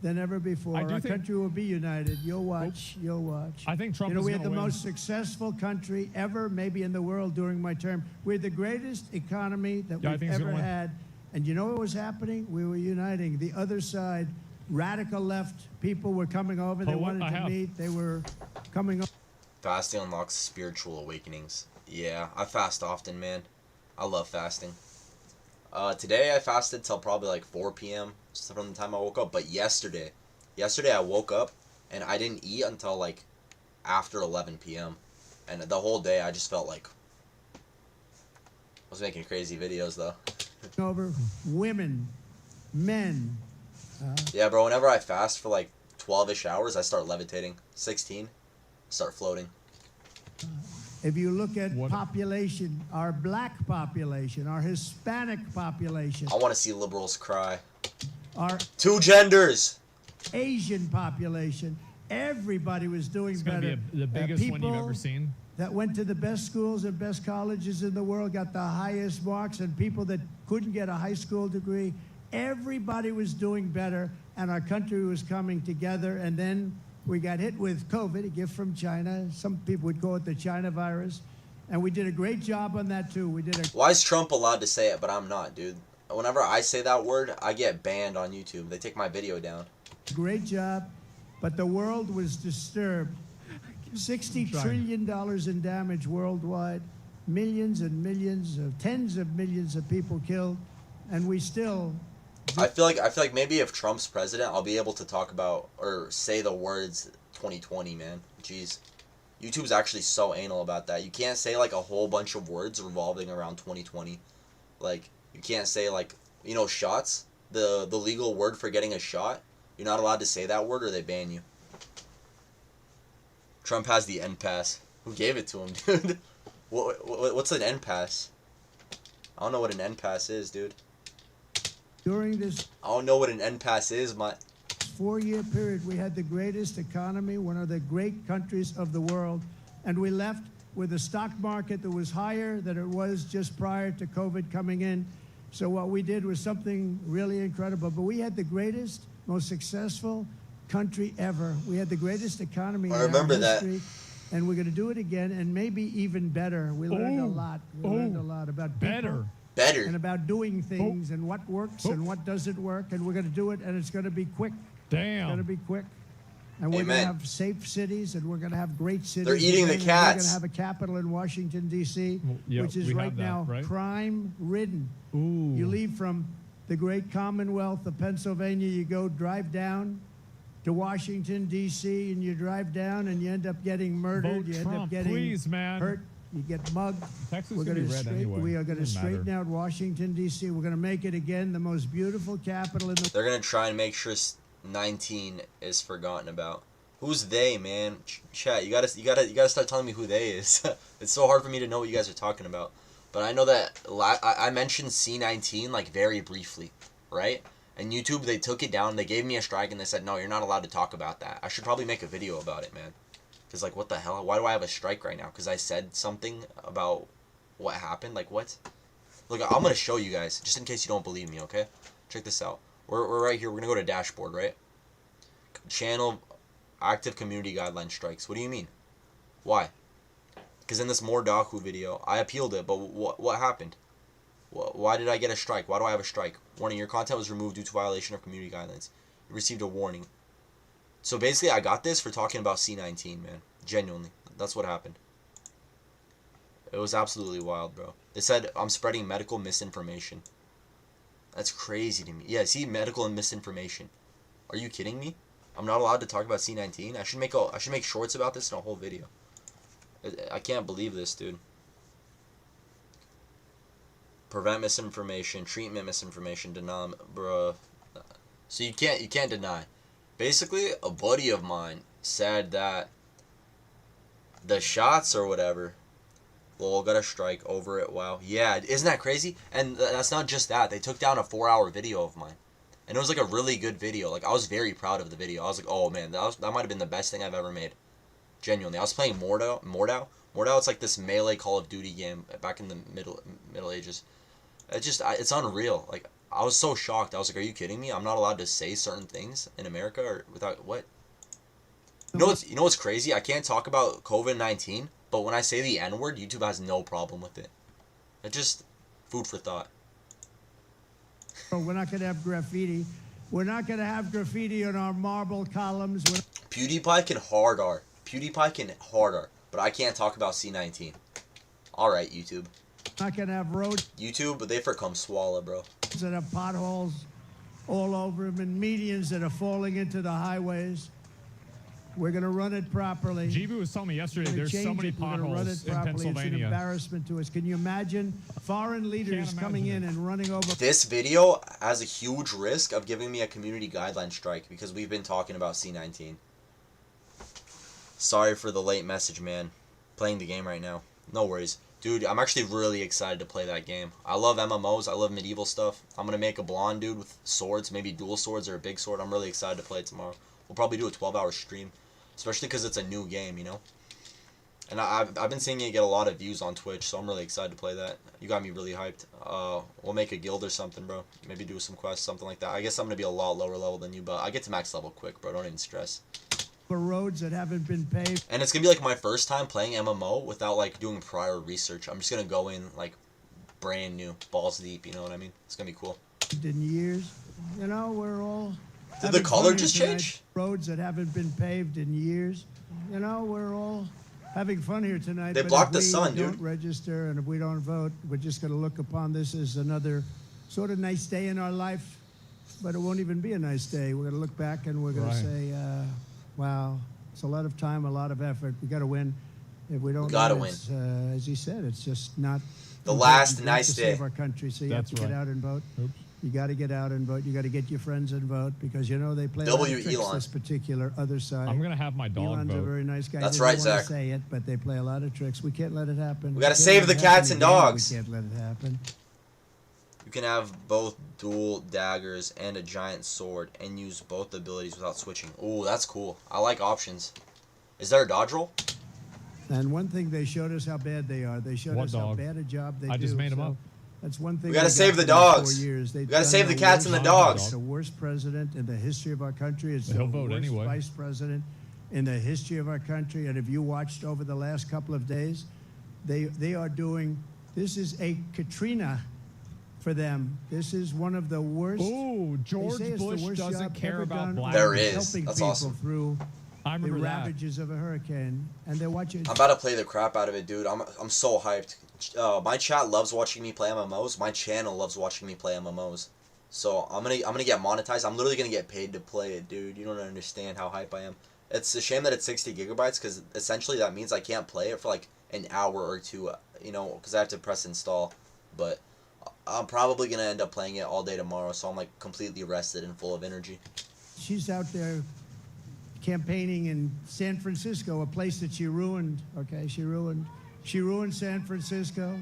than ever before. I do Our think- country will be united. You'll watch. You'll watch. I think Trump You know, is we had the gonna win. most successful country ever, maybe in the world during my term. We're the greatest economy that Yeah, I we've think he's ever gonna win. had. And you know what was happening? We were uniting. The other side, radical left people were coming over. They Oh, wanted I to have. meet. They were coming over. Fasting unlocks spiritual awakenings. Yeah, I fast often, man. I love fasting. Today I fasted till probably like 4 p.m. from the time I woke up. But yesterday I woke up and I didn't eat until like after 11 p.m. And the whole day I just felt like I was making crazy videos though. over women, men. Yeah, bro. Whenever I fast for like 12-ish hours, I start levitating. 16, start floating. If you look at What- population, our black population, our Hispanic population, I want to see liberals cry. our Two genders. Asian population, everybody was doing It's going better. to be the biggest one you've People ever seen. that went to the best schools and best colleges in the world got the highest marks, and people that couldn't get a high school degree, everybody was doing better, and our country was coming together. And then we got hit with COVID, a gift from China. Some people would call it the China virus, and we did a great job on that too. We did a Why is Trump allowed to say it, but I'm not, dude? Whenever I say that word, I get banned on YouTube. They take my video down. great job, but the world was disturbed. $60 trillion in damage worldwide, millions and millions of tens of millions of people killed, and we still I feel like maybe if Trump's president, I'll be able to talk about or say the words 2020, man. Jeez. YouTube's actually so anal about that. You can't say like a whole bunch of words revolving around 2020. Like you can't say like, you know, shots, the legal word for getting a shot. You're not allowed to say that word or they ban you. Trump has the N pass. Who gave it to him, dude? What's an N pass? I don't know what an N pass is, dude. during this I don't know what an N pass is, my 4-year period, we had the greatest economy, one of the great countries of the world, and we left with a stock market that was higher than it was just prior to COVID coming in. So what we did was something really incredible. But we had the greatest, most successful country ever. We had the greatest economy in I remember our that. history, and we're going to do it again, and maybe even better. We learned a Oh. lot. We learned a lot about people Better. better. and about doing things and what works and what doesn't work, and we're going to do it, and it's going to be quick. It's going to Damn. be quick. And we're going Amen. to have safe cities, and we're going to have great cities. They're eating the again, and We're going cats. to have a capital in Washington, D.C., Well, yeah, which is we right have that, now right? crime-ridden. Ooh. You leave from the great Commonwealth of Pennsylvania, you go drive down to Washington, D.C., and you drive down, and you end up getting murdered. Vote You end up Trump, getting please, man. hurt. You get mugged. Texas We're can be gonna red straight- anyway. We are going to Doesn't matter. straighten out Washington, D.C. We're going to make it again the most beautiful capital in the They're gonna try and make sure 19 is forgotten about. Who's they, man? Chat, you gotta start telling me who they is. It's so hard for me to know what you guys are talking about. But I know that I mentioned C19 like very briefly, right? And YouTube, they took it down. They gave me a strike and they said, no, you're not allowed to talk about that. I should probably make a video about it, man. Because like, what the hell? Why do I have a strike right now? Because I said something about what happened. Like what? Look, I'm gonna show you guys just in case you don't believe me. Okay, check this out. We're right here. We're gonna go to dashboard, right? Channel active community guideline strikes. What do you mean? Why? Because in this more Daku video, I appealed it, but what happened? Why did I get a strike? Why do I have a strike? Warning, your content was removed due to violation of community guidelines. You received a warning. So basically, I got this for talking about C19, man. Genuinely. That's what happened. It was absolutely wild, bro. They said I'm spreading medical misinformation. That's crazy to me. Yeah, see, medical and misinformation. Are you kidding me? I'm not allowed to talk about C19. I should make shorts about this in a whole video. I can't believe this, dude. Prevent misinformation, treatment misinformation, deny, bruh. So you can't deny. Basically, a buddy of mine said that the shots or whatever Lol, got a strike over it. Wow. Yeah, isn't that crazy? And that's not just that. They took down a 4-hour video of mine. And it was like a really good video. Like, I was very proud of the video. I was like, oh man, that might have been the best thing I've ever made. Genuinely. I was playing Mordau. It's like this melee Call of Duty game back in the Middle Ages. It's unreal. Like, I was so shocked. I was like, are you kidding me? I'm not allowed to say certain things in America or without what? You know what's crazy? I can't talk about COVID-19, but when I say the N-word, YouTube has no problem with it. It's just food for thought. We're not going to have graffiti. We're not going to have graffiti on our marble columns. PewDiePie can hard R. But I can't talk about C19. Alright, YouTube. We're not going to have roads. YouTube, but they for come swallow, bro. That have potholes all over them and medians that are falling into the highways. We're going to run it properly. Jibu was telling me yesterday there's so many potholes in Pennsylvania. It's an embarrassment to us. Can you imagine foreign leaders coming in and running over? This video has a huge risk of giving me a community guideline strike because we've been talking about C19. Sorry for the late message, man. Playing the game right now. No worries. Dude, I'm actually really excited to play that game. I love MMOs. I love medieval stuff. I'm going to make a blonde dude with swords, maybe dual swords or a big sword. I'm really excited to play it tomorrow. We'll probably do a 12-hour stream. Especially because it's a new game, you know? And I've been seeing it get a lot of views on Twitch, so I'm really excited to play that. You got me really hyped. We'll make a guild or something, bro. Maybe do some quests, something like that. I guess I'm going to be a lot lower level than you, but I get to max level quick, bro. Don't even stress. For roads that haven't been paved. And it's going to be like my first time playing MMO without like doing prior research. I'm just going to go in like brand new, balls deep, you know what I mean? It's going to be cool. In years, you know, we're all... Did the color just change? Roads that haven't been paved in years. You know, we're all having fun here tonight. They blocked the sun, dude. If we don't register and if we don't vote, we're just going to look upon this as another sort of nice day in our life. But it won't even be a nice day. We're going to look back and we're going to say, wow, it's a lot of time, a lot of effort. We got to win. If we don't, gotta win. As he said, it's just not the last nice to day. Save our country, so you have to get out and vote. Oops. You got to get out and vote. You got to get your friends and vote because you know they play a lot of tricks, Elon. this particular other side. I'm gonna have my dog Elon's vote. a very nice guy. That's They right, don't want Zach. to say it, but they play a lot of tricks. We can't let it happen. We got to save the cats and dogs. We can't let it happen. You can have both dual daggers and a giant sword and use both abilities without switching. Ooh, that's cool. I like options. Is there a dodge roll? And one thing, they showed us how bad they are. They showed us how bad a job they do. I just made them up. That's one thing. We gotta save the dogs. We gotta save the cats and the dogs. The worst president in the history of our country. It's the worst vice president in the history of our country. And if you watched over the last couple of days, they are doing. This is a Katrina for them. This is one of the worst. Oh, George Bush doesn't care about black. There is. That's awesome. Through I remember the ravages of a hurricane, and they're watching. I'm about to play the crap out of it, dude. I'm so hyped. My chat loves watching me play MMOs. My channel loves watching me play MMOs. So I'm gonna get monetized. I'm literally gonna get paid to play it, dude. You don't understand how hype I am. It's a shame that it's 60 gigabytes because essentially that means I can't play it for like an hour or two. You know, because I have to press install. But I'm probably gonna end up playing it all day tomorrow. So I'm like completely rested and full of energy. She's out there campaigning in San Francisco, a place that she ruined. Okay, she ruined San Francisco.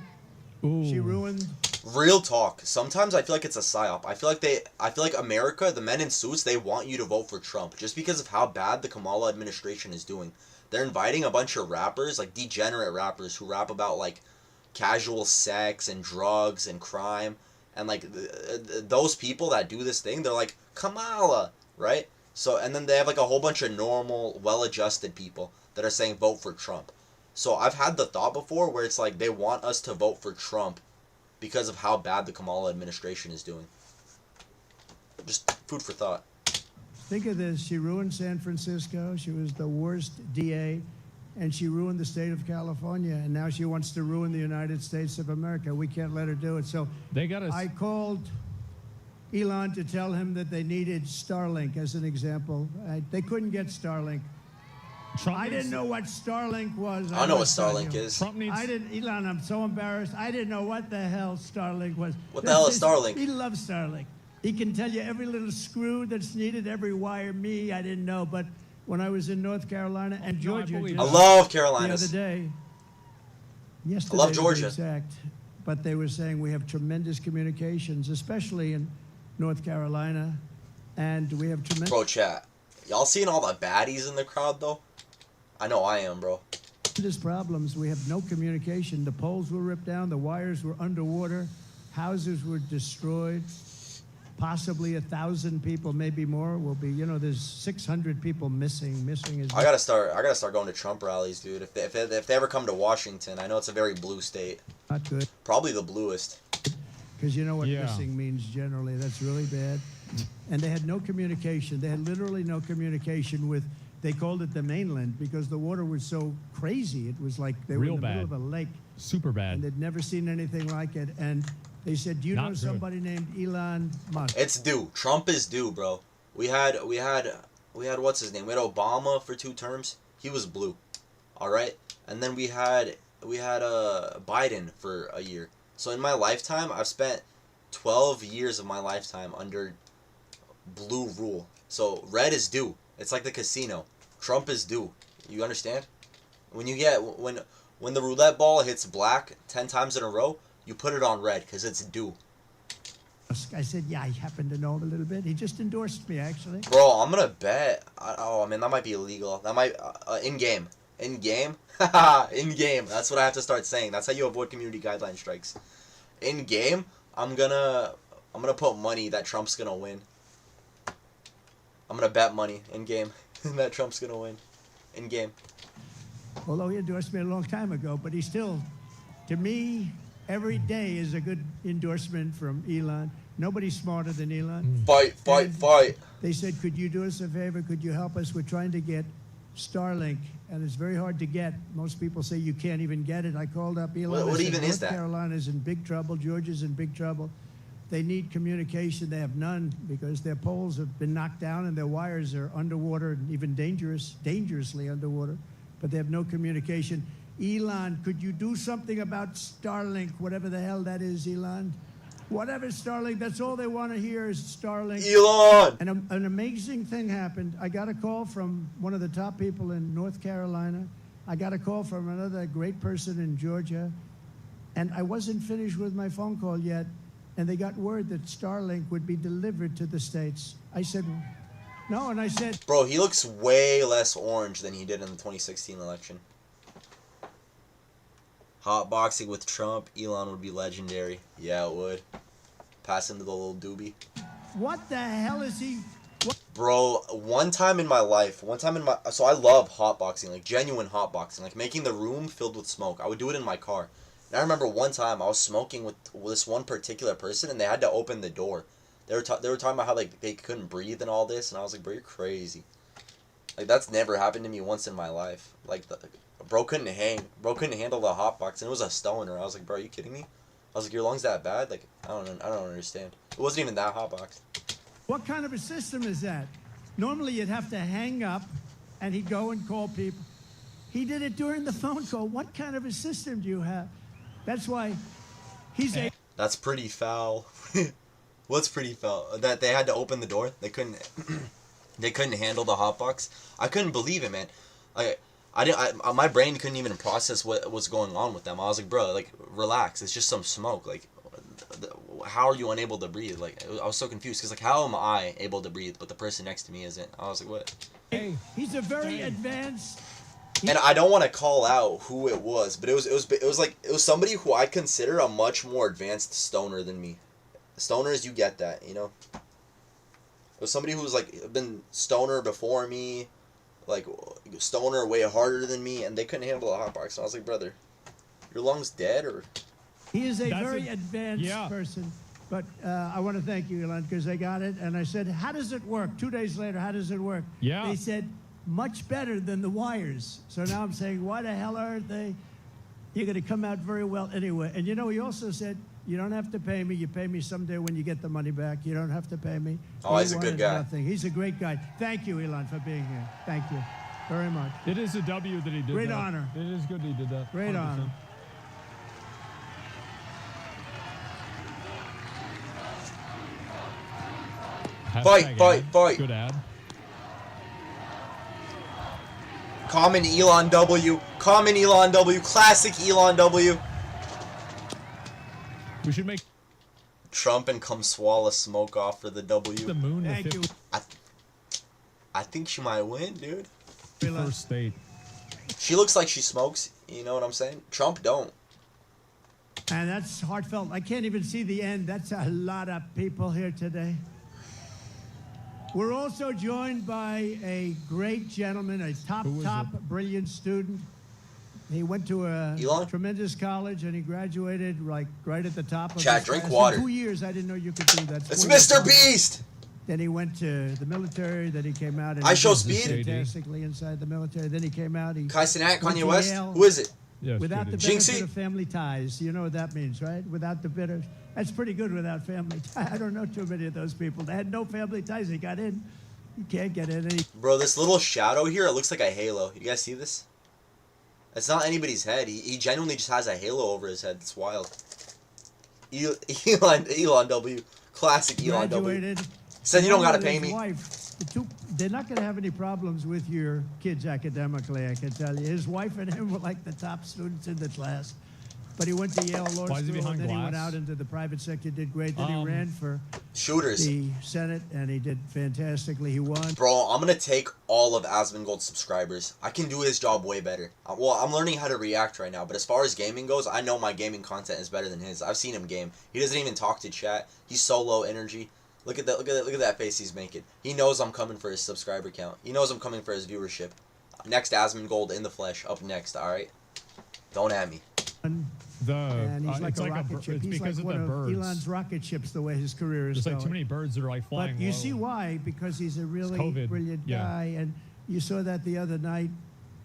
Ooh. She ruined. Real talk. Sometimes I feel like it's a psyop. I feel like America, the men in suits, they want you to vote for Trump just because of how bad the Kamala administration is doing. They're inviting a bunch of rappers, like degenerate rappers who rap about like casual sex and drugs and crime, and like those people that do this thing, they're like Kamala, right? So, and then they have like a whole bunch of normal, well-adjusted people that are saying vote for Trump. So I've had the thought before where it's like they want us to vote for Trump because of how bad the Kamala administration is doing. Just food for thought. Think of this. She ruined San Francisco. She was the worst DA, and she ruined the state of California, and now she wants to ruin the United States of America. We can't let her do it. So they got us. I called Elon to tell him that they needed Starlink as an example. They couldn't get Starlink. I didn't know what Starlink was. I don't know what Starlink is. Trump needs. Elon, I'm so embarrassed. I didn't know what the hell Starlink was. What the hell is Starlink? He loves Starlink. He can tell you every little screw that's needed, every wire. Me, I didn't know. But when I was in North Carolina and Georgia, I love Carolinas. the other day, yesterday. love to be Georgia. exact, but they were saying we have tremendous communications, especially in North Carolina, and we have tremendous. Bro, chat. Y'all seeing all the baddies in the crowd, though? I know I am, bro. Problems. We have no communication. The poles were ripped down. The wires were underwater. Houses were destroyed. Possibly 1,000 people, maybe more, will be. You know, there's 600 people missing. Missing is. I gotta start going to Trump rallies, dude. If they ever come to Washington, I know it's a very blue state. Not good. Probably the bluest. Because you know what Yeah. missing means generally. That's really bad. And they had no communication. They had literally no communication with. They called it the mainland because the water was so crazy. It was like they were Real in the middle bad. of a lake. Super And bad. they'd never seen anything like it. And they said, do you Not know good. somebody named Elon Musk? It's due. Trump is due, bro. We had what's his name? We had Obama for 2 terms. He was blue. All right? And then we had Biden for a year. So in my lifetime, I've spent 12 years of my lifetime under blue rule. So red is due. It's like the casino. Trump is due. You understand? When the roulette ball hits black 10 times in a row, you put it on red because it's due. I said, yeah, I happen to know him a little bit. He just endorsed me, actually. Bro, I'm gonna bet. Oh man, that might be illegal. That might in game. In game. In game. That's what I have to start saying. That's how you avoid community guideline strikes. In game, I'm gonna put money that Trump's gonna win. I'm gonna bet money in game that Trump's gonna win. In game. Although he endorsed me a long time ago, but he still, to me, every day is a good endorsement from Elon. Nobody's smarter than Elon. Fight, fight, And fight. They said, could you do us a favor? Could you help us? We're trying to get Starlink, and it's very hard to get. Most people say you can't even get it. I called up Elon. What I said, even is that? North Carolina's in big trouble. Georgia's in big trouble. They need communication. They have none because their poles have been knocked down and their wires are underwater and even dangerously underwater. But they have no communication. Elon, could you do something about Starlink, whatever the hell that is, Elon? Whatever Starlink, that's all they want to hear is Starlink. Elon! And an amazing thing happened. I got a call from one of the top people in North Carolina. I got a call from another great person in Georgia. And I wasn't finished with my phone call yet. And they got word that Starlink would be delivered to the States. I said, no, and I said... Bro, he looks way less orange than he did in the 2016 election. Hotboxing with Trump, Elon would be legendary. Yeah, it would. Pass him to the little doobie. What the hell is he... Bro, one time in my life, so I love hotboxing, like genuine hotboxing, like making the room filled with smoke. I would do it in my car. And I remember one time I was smoking with this one particular person, and they had to open the door. They were talking about how like they couldn't breathe and all this, and I was like, bro, you're crazy. Like that's never happened to me once in my life. Like bro couldn't handle the hotbox, and it was a stoner. I was like, bro, are you kidding me? I was like, your lungs that bad? Like I don't understand. It wasn't even that hotbox. What kind of a system is that? Normally you'd have to hang up, and he'd go and call people. He did it during the phone call. What kind of a system do you have? That's why he's a... That's pretty foul. What's pretty foul? That they had to open the door. They couldn't handle the hotbox. I couldn't believe it, man. My brain couldn't even process what was going on with them. I was like, bro, like relax. It's just some smoke. Like, how are you unable to breathe? Like, I was so confused because like, how am I able to breathe, but the person next to me isn't? I was like, what? Hey, He's a very advanced... And I don't want to call out who it was, but it was somebody who I consider a much more advanced stoner than me. Stoners, you get that, you know. It was somebody who's like been stoner before me, like stoner way harder than me, and they couldn't handle the hotbox. So I was like, brother, your lungs dead or? He is a That's very a- advanced yeah. person. But I want to thank you, Elon, because I got it. And I said, how does it work? 2 days later, how does it work? Yeah. They said, much better than the wires. So now I'm saying, why the hell aren't they? You're going to come out very well anyway. And you know, he also said, you don't have to pay me. You pay me someday when you get the money back. You don't have to pay me. Oh, he's a good wanted guy. Nothing. He's a great guy. Thank you, Elon, for being here. Thank you very much. it is a W that he did Great that. honor. It is good that he did that. Great 100%. honor. Hashtag ad. Fight. Good ad. Common Elon W. Common Elon W. Classic Elon W. We should make Trump and come swallow smoke off for the W. the moon the Thank you. I think she might win, dude. first state. She looks like she smokes. You know what I'm saying? Trump don't. And that's heartfelt. I can't even see the end. That's a lot of people here today. We're also joined by a great gentleman, a top, brilliant student. He went to a Elon? tremendous college and he graduated like right at the top of Chad, his drink class. water. In 2 years, I didn't know you could do that. It's 4 years Mr. college. Beast! Then he went to the military. Then he came out. And I he show did speed? fantastically inside the military. Then he came out. He Kai Cenat, went Kanye to West? Yale. Who is it? Yes, Without the JD. Jinxie? benefit of family ties. You know what that means, right? Without the bitter. That's pretty good without family ties. I don't know too many of those people. They had no family ties. They got in. You can't get in. Bro, this little shadow here, it looks like a halo. You guys see this? It's not anybody's head. He genuinely just has a halo over his head. It's wild. Elon W. Classic Elon W. Graduated. Said you don't gotta Along with pay his me. Wife, they're not going to have any problems with your kids academically, I can tell you. His wife and him were like the top students in the class. But he went to Yale Law Why is he School, behind and then he went glass? out into the private sector, did great. Then he ran for Shooters. the Senate, and he did fantastically. He won. Bro, I'm gonna take all of Asmongold's subscribers. I can do his job way better. Well, I'm learning how to react right now, but as far as gaming goes, I know my gaming content is better than his. I've seen him game. He doesn't even talk to chat. He's so low energy. Look at that! Look at that face he's making. He knows I'm coming for his subscriber count. He knows I'm coming for his viewership. Next, Asmongold in the flesh. Up next. All right. Don't at me. And he's like it's a like rocket ship. It's He's because like of one the of birds. Elon's rocket ships, the way his career is There's like going. too many birds that are like flying But you low. see why? Because he's a really COVID. brilliant Yeah. guy, and you saw that the other night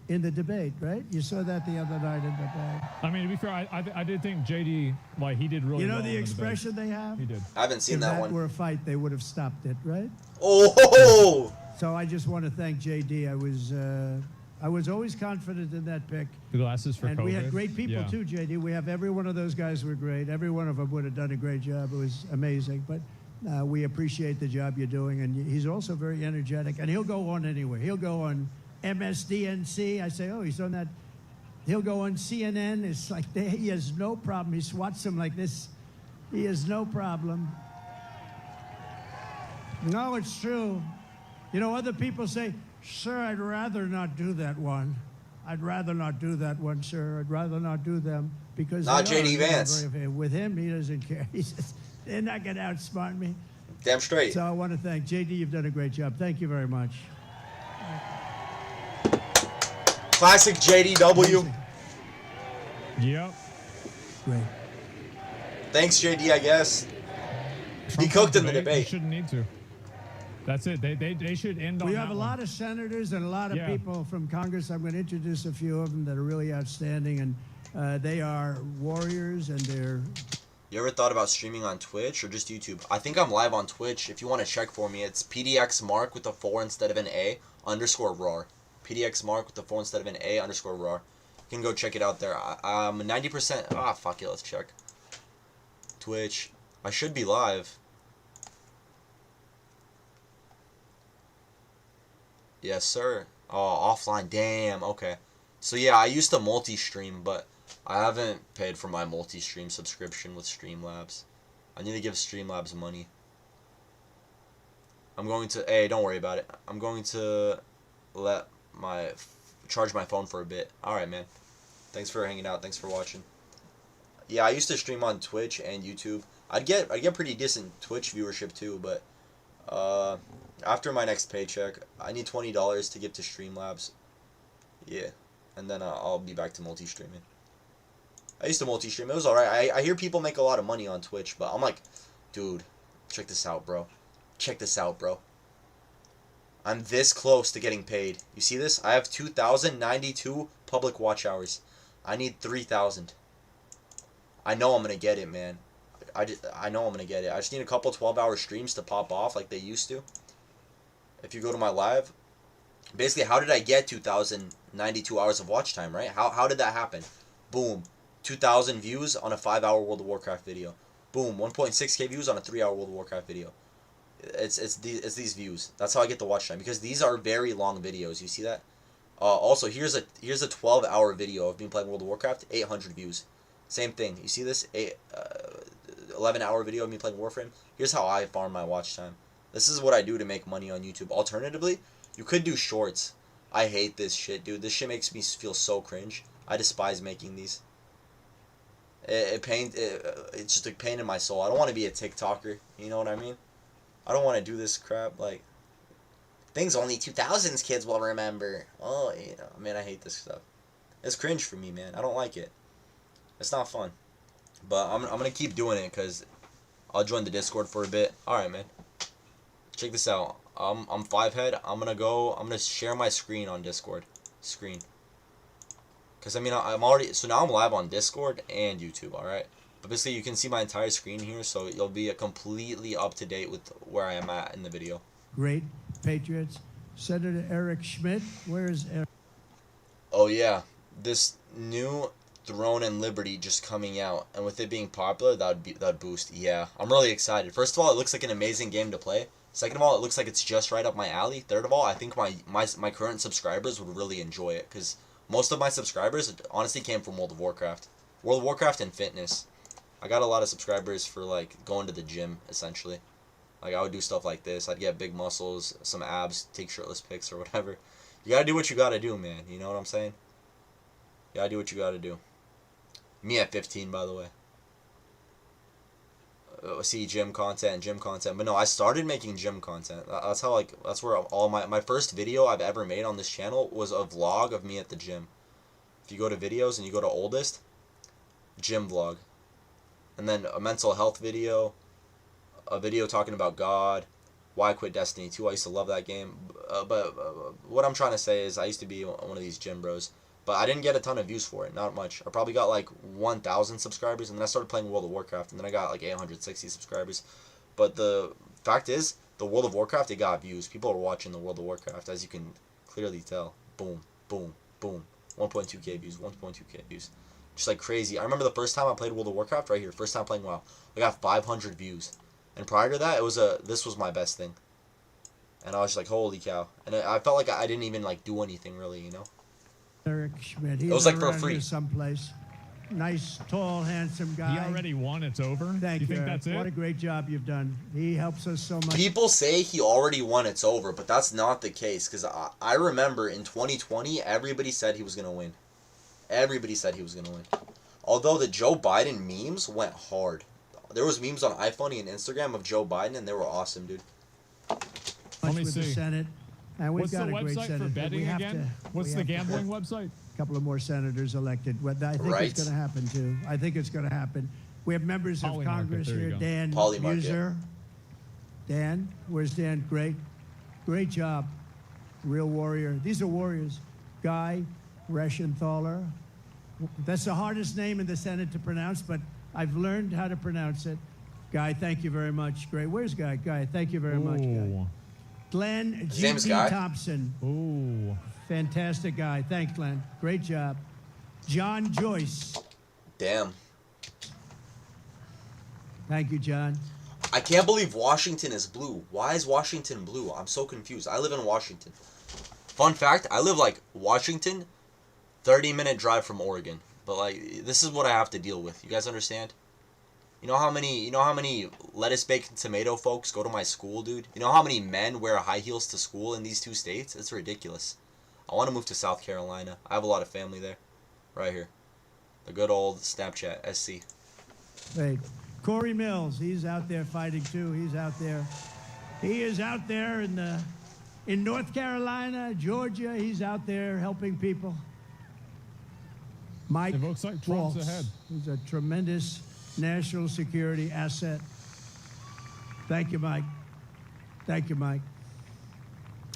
in the debate, right? You saw that the other night in the debate. I mean, to be fair, I did think JD, like, he did really You know well the in debate. expression they have? He did. I haven't seen If that that one. were a fight, they would have stopped it, right? Oh! So I just want to thank JD. I was always confident in that pick. The glasses for And COVID. we had great people Yeah. too, JD. We have every one of those guys were great. Every one of them would have done a great job. It was amazing. But we appreciate the job you're doing. And he's also very energetic. And he'll go on anywhere. He'll go on MSDNC. I say, oh, he's on that. He'll go on CNN. It's like he has no problem. He swats them like this. He has no problem. No, it's true. You know, other people say, sir, I'd rather not do that one. I'd rather not do that one, sir. I'd rather not do them because Not they are, J.D. you know, Vance. with him, he doesn't care. He says, they're not going to outsmart me. Damn straight. So I want to thank JD. You've done a great job. Thank you very much. Classic JDW. Yep. Great. Thanks, JD, I guess. Trump cooked in the They debate. shouldn't need to. That's it. They should end on We that have a one. lot of senators and a lot of Yeah. people from Congress. I'm going to introduce a few of them that are really outstanding, and they are warriors, and they're You ever thought about streaming on Twitch or just YouTube? I think I'm live on Twitch. If you want to check for me, it's PDXMark with a 4 instead of an A _RAR. PDXMark with a 4 instead of an A _RAR. You can go check it out there. I'm 90%. Ah, fuck it. Let's check. Twitch. I should be live. Yes, sir. Oh, offline. Damn. Okay. So, yeah, I used to multi-stream, but I haven't paid for my multi-stream subscription with Streamlabs. I need to give Streamlabs money. I'm going to... Hey, don't worry about it. I'm going to charge my phone for a bit. Alright, man. Thanks for hanging out. Thanks for watching. Yeah, I used to stream on Twitch and YouTube. I'd get pretty decent Twitch viewership too, but after my next paycheck, I need $20 to give to Streamlabs. Yeah, and then I'll be back to multi-streaming. I used to multi-stream. It was alright. I hear people make a lot of money on Twitch, but I'm like, dude, check this out, bro. Check this out, bro. I'm this close to getting paid. You see this? I have 2,092 public watch hours. I need 3,000. I know I'm going to get it, man. I know I'm going to get it. I just need a couple 12-hour streams to pop off like they used to. If you go to my live, basically, how did I get 2,092 hours of watch time, right? How did that happen? Boom. 2,000 views on a 5-hour World of Warcraft video. Boom. 1.6k views on a 3-hour World of Warcraft video. It's these views. That's how I get the watch time. Because these are very long videos. You see that? Also, here's a 12-hour video of me playing World of Warcraft, 800 views. Same thing. You see this 11-hour video of me playing Warframe? Here's how I farm my watch time. This is what I do to make money on YouTube. Alternatively, you could do shorts. I hate this shit, dude. This shit makes me feel so cringe. I despise making these. It's just a pain in my soul. I don't want to be a TikToker. You know what I mean? I don't want to do this crap. Like, things only 2000s kids will remember. Oh, you know, man, I hate this stuff. It's cringe for me, man. I don't like it. It's not fun. But I'm gonna keep doing it because I'll join the Discord for a bit. All right, man. Check this out. I'm 5head. I'm gonna share my screen on Discord. Because, I mean, I'm already... So now I'm live on Discord and YouTube, alright? But basically, you can see my entire screen here, so you'll be completely up-to-date with where I am at in the video. Great Patriots. Senator Eric Schmidt. Where's Eric? Oh, yeah. This new Throne and Liberty just coming out. And with it being popular, that'd boost. Yeah, I'm really excited. First of all, it looks like an amazing game to play. Second of all, it looks like it's just right up my alley. Third of all, I think my current subscribers would really enjoy it, because most of my subscribers honestly came from World of Warcraft. World of Warcraft and fitness. I got a lot of subscribers for, like, going to the gym, essentially. Like, I would do stuff like this. I'd get big muscles, some abs, take shirtless pics or whatever. You gotta do what you gotta do, man. You know what I'm saying? You gotta do what you gotta do. Me at 15, by the way. See gym content. But no, I started making gym content. That's how, like, that's where all my first video I've ever made on this channel was a vlog of me at the gym. If you go to videos and you go to oldest, gym vlog. And then a mental health video, a video talking about God, why I quit Destiny 2. I used to love that game. But what I'm trying to say is I used to be one of these gym bros. But I didn't get a ton of views for it, not much. I probably got like 1,000 subscribers, and then I started playing World of Warcraft, and then I got like 860 subscribers. But the fact is, the World of Warcraft, it got views. People are watching the World of Warcraft, as you can clearly tell. Boom, boom, boom. 1.2k views, 1.2k views. Just like crazy. I remember the first time I played World of Warcraft, right here, first time playing WoW, I got 500 views. And prior to that, this was my best thing. And I was just like, holy cow. And I felt like I didn't even like do anything really, you know? Eric Schmidt. He's It was like for around free. here someplace. Nice, tall, handsome guy. He already won. It's over. Thank you. Think that's it? What a great job you've done. He helps us so much. People say he already won, it's over, but that's not the case. Because I remember in 2020, everybody said he was going to win. Everybody said he was going to win. Although the Joe Biden memes went hard. There was memes on iPhone and Instagram of Joe Biden, and they were awesome, dude. Let me with see. the Senate. And we've What's the got a great website Senate. for betting We have again? What's the gambling website? A couple of more senators elected. What I think Right. it's going to happen, too. I think it's going to happen. We have members of Polymarket, Congress there you here. go. Dan Polymarket. Muser. Dan, where's Dan? Great job. Real warrior. These are warriors. Guy Reschenthaler. That's the hardest name in the Senate to pronounce, but I've learned how to pronounce it. Guy, thank you very much. Great. Where's Guy? Guy, thank you very much, Guy. Ooh. Glenn His name's G.P. Guy? Thompson. Ooh. Fantastic guy. Thanks, Glenn. Great job. John Joyce. Damn. Thank you, John. I can't believe Washington is blue. Why is Washington blue? I'm so confused. I live in Washington. Fun fact, I live like Washington, 30-minute drive from Oregon. But like, this is what I have to deal with. You guys understand? You know how many lettuce, bacon, tomato folks go to my school, dude? You know how many men wear high heels to school in these two states? It's ridiculous. I want to move to South Carolina. I have a lot of family there. Right here. The good old Snapchat, SC. Wait. Corey Mills, he's out there fighting too. He's out there. He is out there in North Carolina, Georgia. He's out there helping people. Mike It looks like Trump's Waltz. ahead. He's a tremendous national security asset. Thank you, Mike. Thank you, Mike.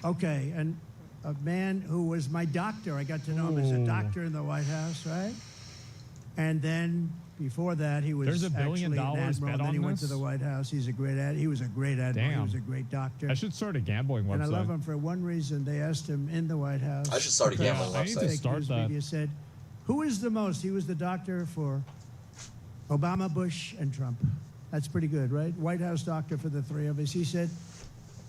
Okay, and a man who was my doctor. I got to know him as a Ooh. doctor in the White House, right? And then before that, he was There's $1 billion actually an admiral. bet And then on he went to this? the White House. He was a great admiral. He was a Damn. great doctor. I should start a gambling website. And I love him for one reason. They asked him in the White House. I should start a Yeah, gambling I need to website. Fake start news that. media said, who is the most? He was the doctor for Obama, Bush, and Trump. That's pretty good, right? White House doctor for the three of us. He said,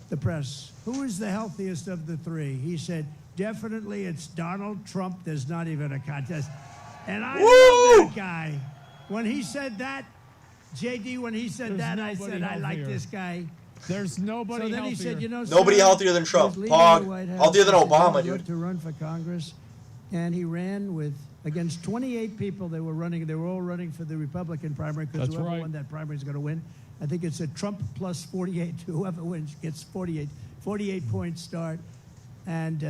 the press, who is the healthiest of the three? He said, definitely it's Donald Trump. There's not even a contest. And I Woo! love that guy. When he said that, JD, when he said There's that, I nobody said, I like healthier. this guy. There's nobody So then healthier. he said, you know, Nobody sir, healthier than he Trump. was leaving Pog. the White House. Healthier than He said, Obama, "I'd dude." love to run for Congress. And he ran with, against 28 people they were running. They were all running for the Republican primary because That's whoever right. won that primary is going to win. I think it's a Trump plus 48. Whoever wins gets 48 points start. And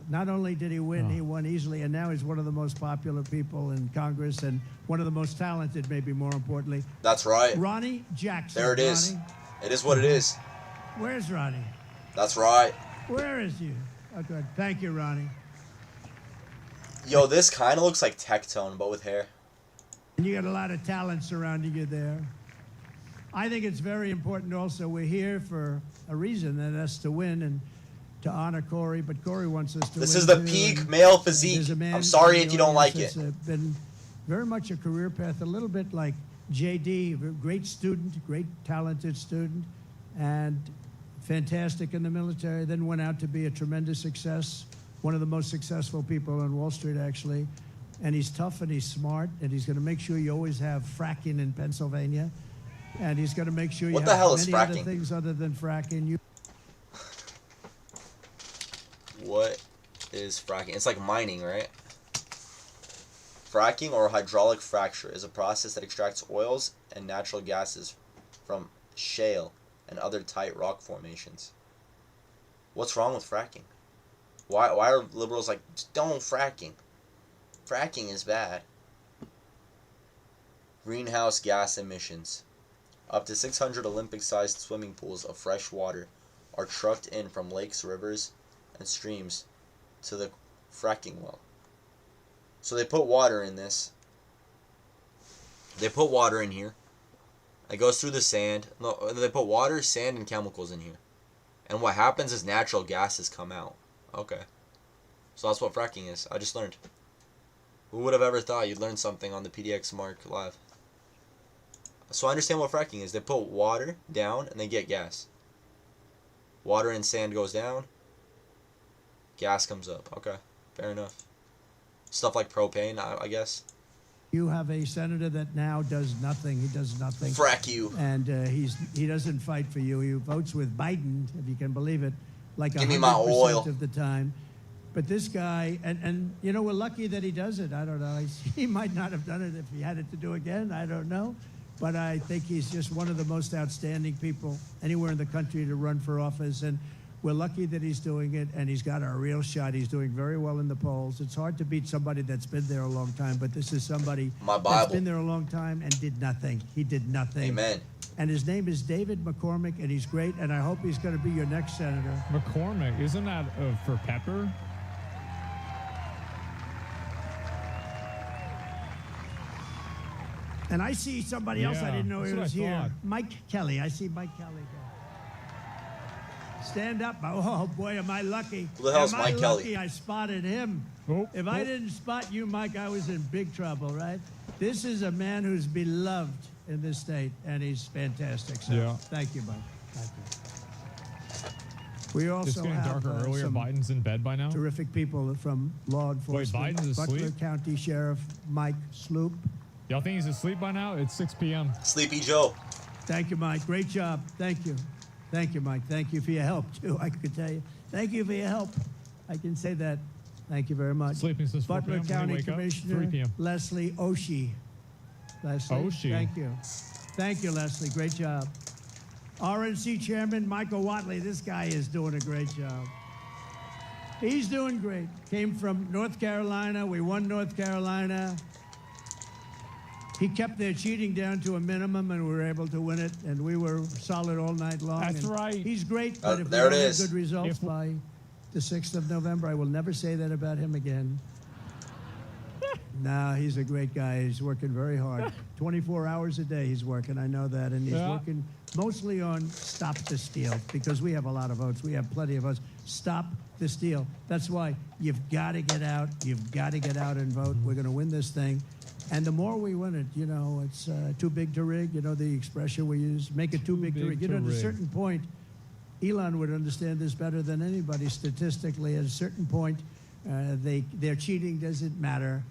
not only did he win, he won easily. And now he's one of the most popular people in Congress and one of the most talented, maybe more importantly. That's right. Ronnie Jackson. There it is. Ronnie, It is what it is. where's Ronnie? That's right. Where is you? Oh, good. Thank you, Ronnie. Yo, this kind of looks like Tectone, but with hair. And you got a lot of talent surrounding you there. I think it's very important also. We're here for a reason, and that's to win and to honor Corey. But Corey wants us to This win is the too, peak and male there's physique. a man I'm sorry in if the you don't like audience it. that's, been very much a career path, a little bit like JD, a great student, great talented student, and fantastic in the military. Then went out to be a tremendous success, one of the most successful people on Wall Street, actually. And he's tough and he's smart, and he's going to make sure you always have fracking in Pennsylvania. And he's going to make sure you What have the hell is many other fracking? things other than fracking. You What is fracking? It's like mining, right? Fracking or hydraulic fracture is a process that extracts oils and natural gases from shale and other tight rock formations. What's wrong with fracking? Why are liberals like, "Just don't fracking? Fracking is bad." Greenhouse gas emissions. Up to 600 Olympic-sized swimming pools of fresh water are trucked in from lakes, rivers, and streams to the fracking well. So they put water in this. They put water in here. It goes through the sand. No, they put water, sand, and chemicals in here. And what happens is natural gases come out. Okay. So that's what fracking is. I just learned. Who would have ever thought you'd learn something on the PDX Mark Live? So I understand what fracking is. They put water down and they get gas. Water and sand goes down. Gas comes up. Okay. Fair enough. Stuff like propane, I guess. You have a senator that now does nothing. He does nothing. Frack you. And he doesn't fight for you. He votes with Biden, if you can believe it, like Give me my 100% oil. of the time. But this guy, and you know, we're lucky that he does it. I don't know. He might not have done it if he had it to do again. I don't know. But I think he's just one of the most outstanding people anywhere in the country to run for office. And we're lucky that he's doing it, and he's got a real shot. He's doing very well in the polls. It's hard to beat somebody that's been there a long time, but this is somebody My that's Bible. been there a long time and did nothing. He did nothing. Amen. And his name is David McCormick, and he's great, and I hope he's going to be your next senator. McCormick, isn't that for pepper? And I see somebody else I Yeah, didn't know he that's what was I here. thought. Mike Kelly. I see Mike Kelly there. Stand up. Oh, boy, am I lucky. Who the hell's am Mike I Kelly? lucky I spotted him. Oh, If I didn't spot you, Mike, I was in big trouble, right? This is a man who's beloved in this state, and he's fantastic. So Yeah. thank you, Mike. Thank you. We It's also getting have darker earlier. some Biden's in bed by now. terrific people from law enforcement. Biden's Butler asleep? County Sheriff Mike Sloop. Y'all think he's asleep by now? It's 6 p.m. Sleepy Joe. Thank you, Mike. Great job. Thank you. Thank you, Mike. Thank you for your help, too. I could tell you. Thank you for your help. I can say that. Thank you very much. Sleeping since 4 Butler p.m. When do County you wake up? Commissioner 3 p.m. Leslie Oshie. Leslie, Oshie. thank you. Thank you, Leslie. Great job. RNC Chairman Michael Watley. This guy is doing a great job. He's doing great. Came from North Carolina. We won North Carolina. He kept their cheating down to a minimum, and we were able to win it, and we were solid all night long. That's and right. He's great, but if we there it don't have is. good results If- by the 6th of November, I will never say that about him again. No, he's a great guy. He's working very hard. 24 hours a day he's working. I know that. And he's Yeah. working mostly on Stop the Steal, because we have a lot of votes. We have plenty of votes. Stop the Steal. That's why you've got to get out. You've got to get out and vote. We're going to win this thing. And the more we win it, you know, it's too big to rig. You know the expression we use, make it too big to rig. You know, at a certain point, Elon would understand this better than anybody statistically. At a certain point, their cheating doesn't matter.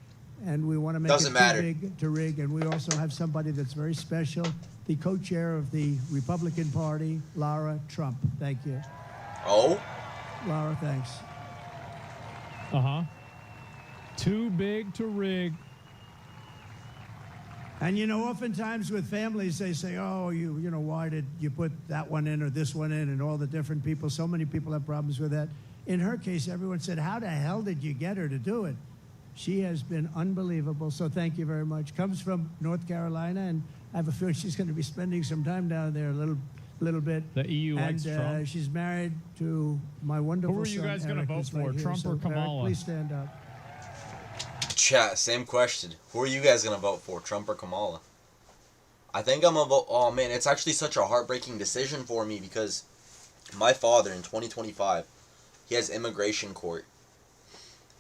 And we want to make Doesn't it matter. too big to rig. And we also have somebody that's very special, the co-chair of the Republican Party, Lara Trump. Thank you. Oh? Uh-huh. Thanks. Too big to rig. And you know, oftentimes with families, they say, "Oh, you know, why did you put that one in or this one in?" And all the different people. So many people have problems with that. In her case, everyone said, "How the hell did you get her to do it?" She has been unbelievable. So thank you very much. Comes from North Carolina, and I have a feeling she's going to be spending some time down there a little bit. The EU likes Trump. She's married to my wonderful Who are you son, guys gonna Eric, vote who's for, right here. Trump or Eric, Kamala? please stand up. Chat, same question. Who are you guys gonna vote for, Trump or Kamala? I think I'm gonna vote. Oh man, it's actually such a heartbreaking decision for me because my father in 2025, he has immigration court.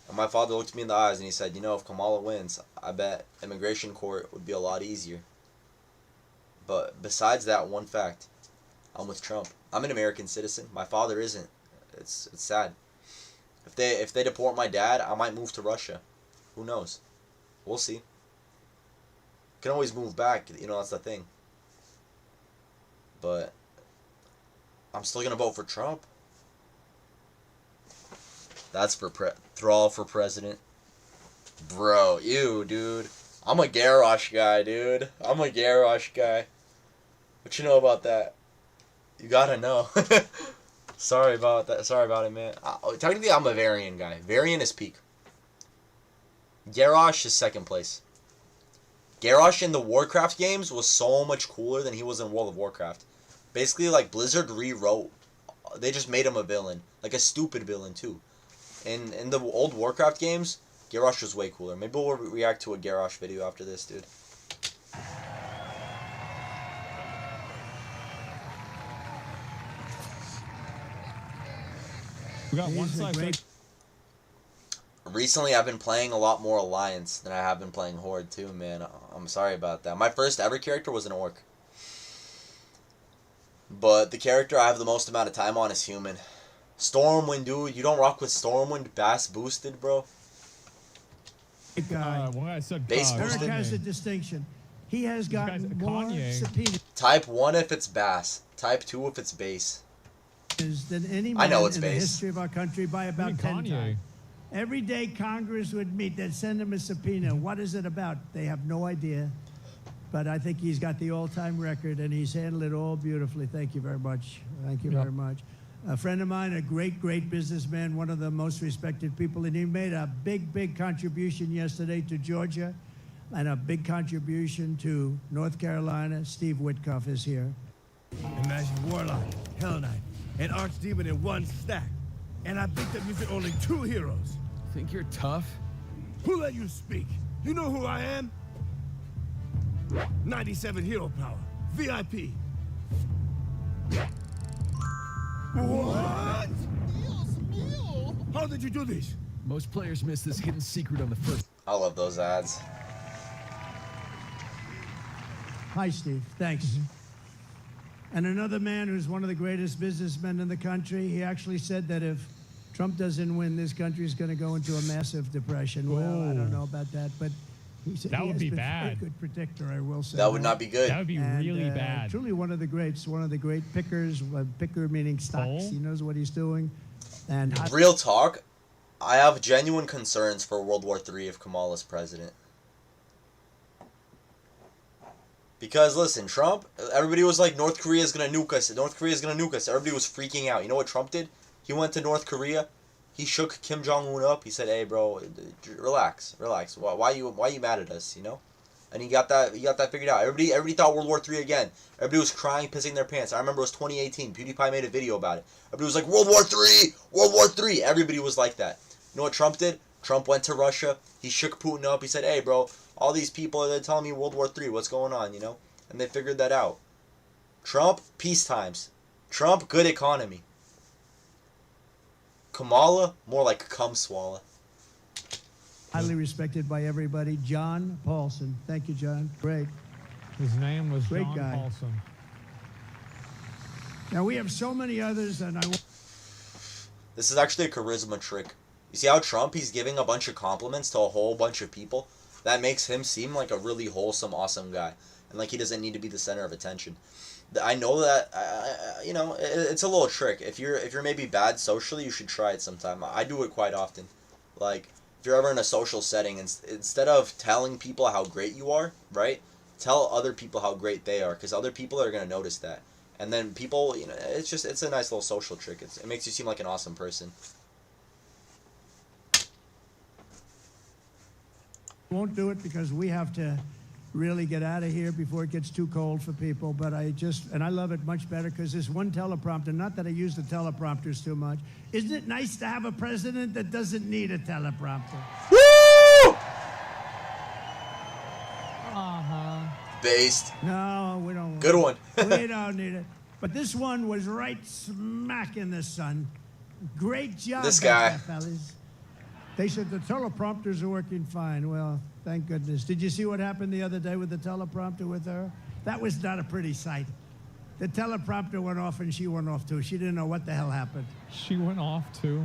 And my father looked me in the eyes and he said, you know, if Kamala wins, I bet immigration court would be a lot easier. But besides that one fact, I'm with Trump. I'm an American citizen. My father isn't. It's sad. If they deport my dad, I might move to Russia. Who knows? We'll see. Can always move back, you know, that's the thing. But I'm still gonna vote for Trump. That's for Thrall for president. Bro, ew, dude. I'm a Garrosh guy, dude. I'm a Garrosh guy. What you know about that? You gotta know. Sorry about that. Sorry about it, man. Technically, I'm a Varian guy. Varian is peak. Garrosh is second place. Garrosh in the Warcraft games was so much cooler than he was in World of Warcraft. Basically, like, Blizzard rewrote. They just made him a villain. Like, a stupid villain, too. In the old Warcraft games, Garrosh was way cooler. Maybe we'll react to a Garrosh video after this, dude. We got one He's a side. great- Recently, I've been playing a lot more Alliance than I have been playing Horde, too, man. I'm sorry about that. My first ever character was an Orc. But the character I have the most amount of time on is Human. Stormwind, dude. You don't rock with Stormwind Bass boosted, bro? Great guy. One guy said Base Eric boosted. has a distinction. He has guy's gotten more Kanye. subpoenas Type 1 if it's Bass. Type 2 if it's Base. than any I man know it's in the base. history of our country by I about mean, 10 Kanye. times. Every day Congress would meet, they'd send him a subpoena. What is it about? They have no idea. But I think he's got the all-time record, and he's handled it all beautifully. Thank you very much. Thank you Yeah. very much. A friend of mine, a great, great businessman, one of the most respected people, and he made a big, big contribution yesterday to Georgia and a big contribution to North Carolina. Steve Witkoff is here. Imagine Warlock, Hell Knight, and Archdemon in one stack. And I think that makes it only two heroes. Think you're tough? Who let you speak? You know who I am? 97 hero power. VIP. What? How did you do this? Most players miss this hidden secret on the first. I love those ads. Hi, Steve. Thanks. And another man who's one of the greatest businessmen in the country, he actually said that if Trump doesn't win, this country is going to go into a massive depression. Well, I don't know about that, but he said That he would has be been bad. a very good predictor, I will say. That would not be good. That would be And, really bad. Truly one of the greats, one of the great pickers, picker meaning stocks. Cole? He knows what he's doing. And Real talk, I have genuine concerns for World War III if Kamala's president. Because, listen, Trump, everybody was like, North Korea's gonna nuke us. North Korea's gonna nuke us. Everybody was freaking out. You know what Trump did? He went to North Korea. He shook Kim Jong-un up. He said, hey, bro, relax. Why you mad at us, you know? And he got that figured out. Everybody thought World War III again. Everybody was crying, pissing their pants. I remember it was 2018. PewDiePie made a video about it. Everybody was like, World War III! World War III! Everybody was like that. You know what Trump did? Trump went to Russia. He shook Putin up. He said, hey, bro, all these people are telling me World War III. What's going on, you know? And they figured that out. Trump, peace times. Trump, good economy. Kamala, more like cum swallow. highly respected by everybody, John Paulson. Thank you, John. Great. His name was Great John guy. Paulson. Now, we have so many others, and This is actually a charisma trick. You see how Trump, he's giving a bunch of compliments to a whole bunch of people? That makes him seem like a really wholesome, awesome guy. And like he doesn't need to be the center of attention. I know that, you know, it's a little trick. If you're maybe bad socially, you should try it sometime. I do it quite often. Like, if you're ever in a social setting, instead of telling people how great you are, right? Tell other people how great they are, because other people are going to notice that. And then people, you know, it's a nice little social trick. It makes you seem like an awesome person. won't do it because we have to really get out of here before it gets too cold for people. But I love it much better because there's one teleprompter. Not that I use the teleprompters too much. Isn't it nice to have a president that doesn't need a teleprompter? Woo! Based. No, we don't. Good one. We don't need it. But this one was right smack in the sun. Great job, This guy. fellas. They said the teleprompters are working fine. Well, thank goodness. Did you see what happened the other day with the teleprompter with her? That was not a pretty sight. The teleprompter went off and she went off too. She didn't know what the hell happened. She went off too.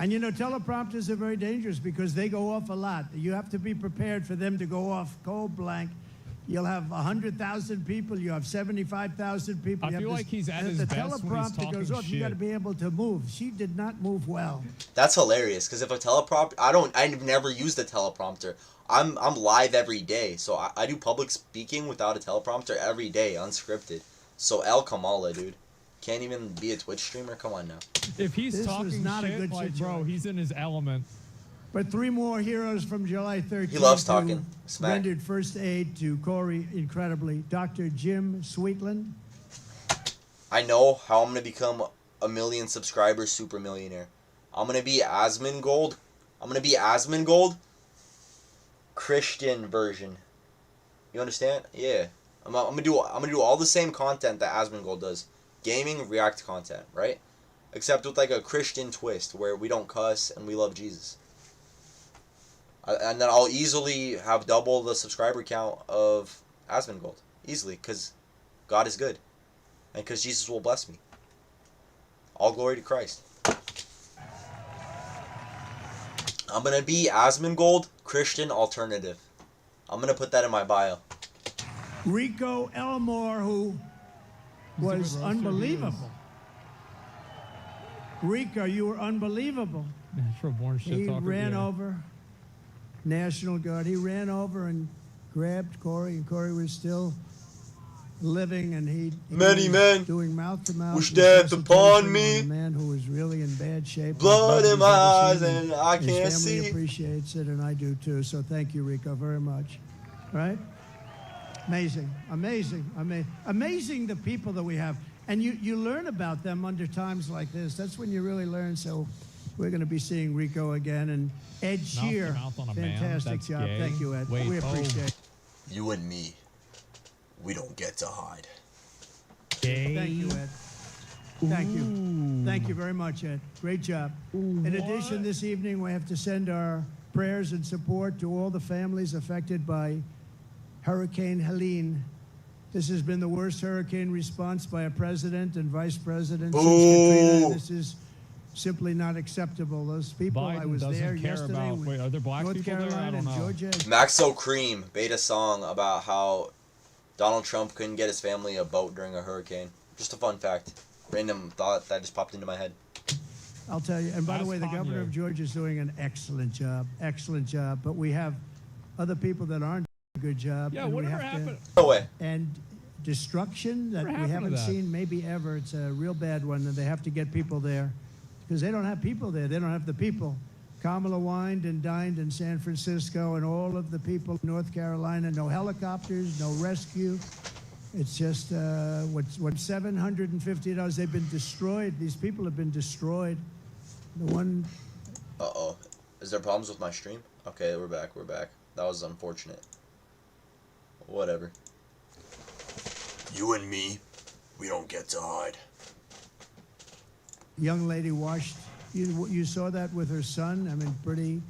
And you know, teleprompters are very dangerous because they go off a lot. You have to be prepared for them to go off cold blank. You'll have 100,000 people. You have 75,000 people. I feel like he's at his the best when he's teleprompter talking goes off. You got to shit. be able to move. She did not move well. That's hilarious because if a teleprompter, I've never used a teleprompter. I'm live every day, so I do public speaking without a teleprompter every day, unscripted. So El Kamala, dude, can't even be a Twitch streamer. Come on now. If he's This was talking not a shit, good like, bro, situation. he's in his element. But 3 more heroes from July 13th. He loves who talking smack. rendered first aid to Corey incredibly. Dr. Jim Sweetland. I know how I'm gonna become a million subscribers super millionaire. I'm gonna be Asmongold. Christian version. You understand? Yeah. I'm gonna do all the same content that Asmongold does. Gaming, React content, right? Except with like a Christian twist where we don't cuss and we love Jesus. And then I'll easily have double the subscriber count of Asmongold. Easily, because God is good. And because Jesus will bless me. All glory to Christ. I'm going to be Asmongold Christian Alternative. I'm going to put that in my bio. Rico Elmore, who was unbelievable. Rico, you were unbelievable. Natural born shit He talker. ran yeah. over, National Guard. He ran over and grabbed Corey, and Corey was still living, and he Many was men doing mouth-to-mouth wish death resuscitation upon me. on a man who was really in bad shape. Blood in my eyes Nobody's ever and seen I him. can't His family see. appreciates it, and I do too. So thank you, Rico, very much. Right? Amazing, amazing the people that we have. And you learn about them under times like this. That's when you really learn. So we're going to be seeing Rico again. And Ed Mouth to Shear, mouth on a man? fantastic That's job. gay. Thank you, Ed. Wait, we appreciate it. You and me, we don't get to hide. Gay. Thank you, Ed. Thank you. Ooh. Thank you very much, Ed. Great job. In addition, this evening we have to send our prayers and support to all the families affected by Hurricane Helene. This has been the worst hurricane response by a president and vice president since Katrina. Boo. This is simply not acceptable. Those people, I Biden was doesn't there care yesterday about. with Wait, are there black North people there? I Carolina don't and know. Georgia. Maxo Cream made a song about how Donald Trump couldn't get his family a boat during a hurricane. Just a fun fact. Random thought that just popped into my head. I'll tell you. And by the That's way, the Kanye. governor of Georgia is doing an excellent job. But we have other people that aren't doing a good job. Yeah, and we whatever have to- happened? No way. And destruction that What we happened to haven't that? seen maybe ever. It's a real bad one, and they have to get people there because they don't have people there. They don't have the people. Kamala wined and dined in San Francisco, and all of the people in North Carolina, no helicopters, no rescue. It's just what $750. They've been destroyed. These people have been destroyed. The one. Uh-oh. Is there problems with my stream? Okay, we're back. That was unfortunate. Whatever. You and me, we don't get to hide. Young lady washed. You saw that with her son. I mean, pretty.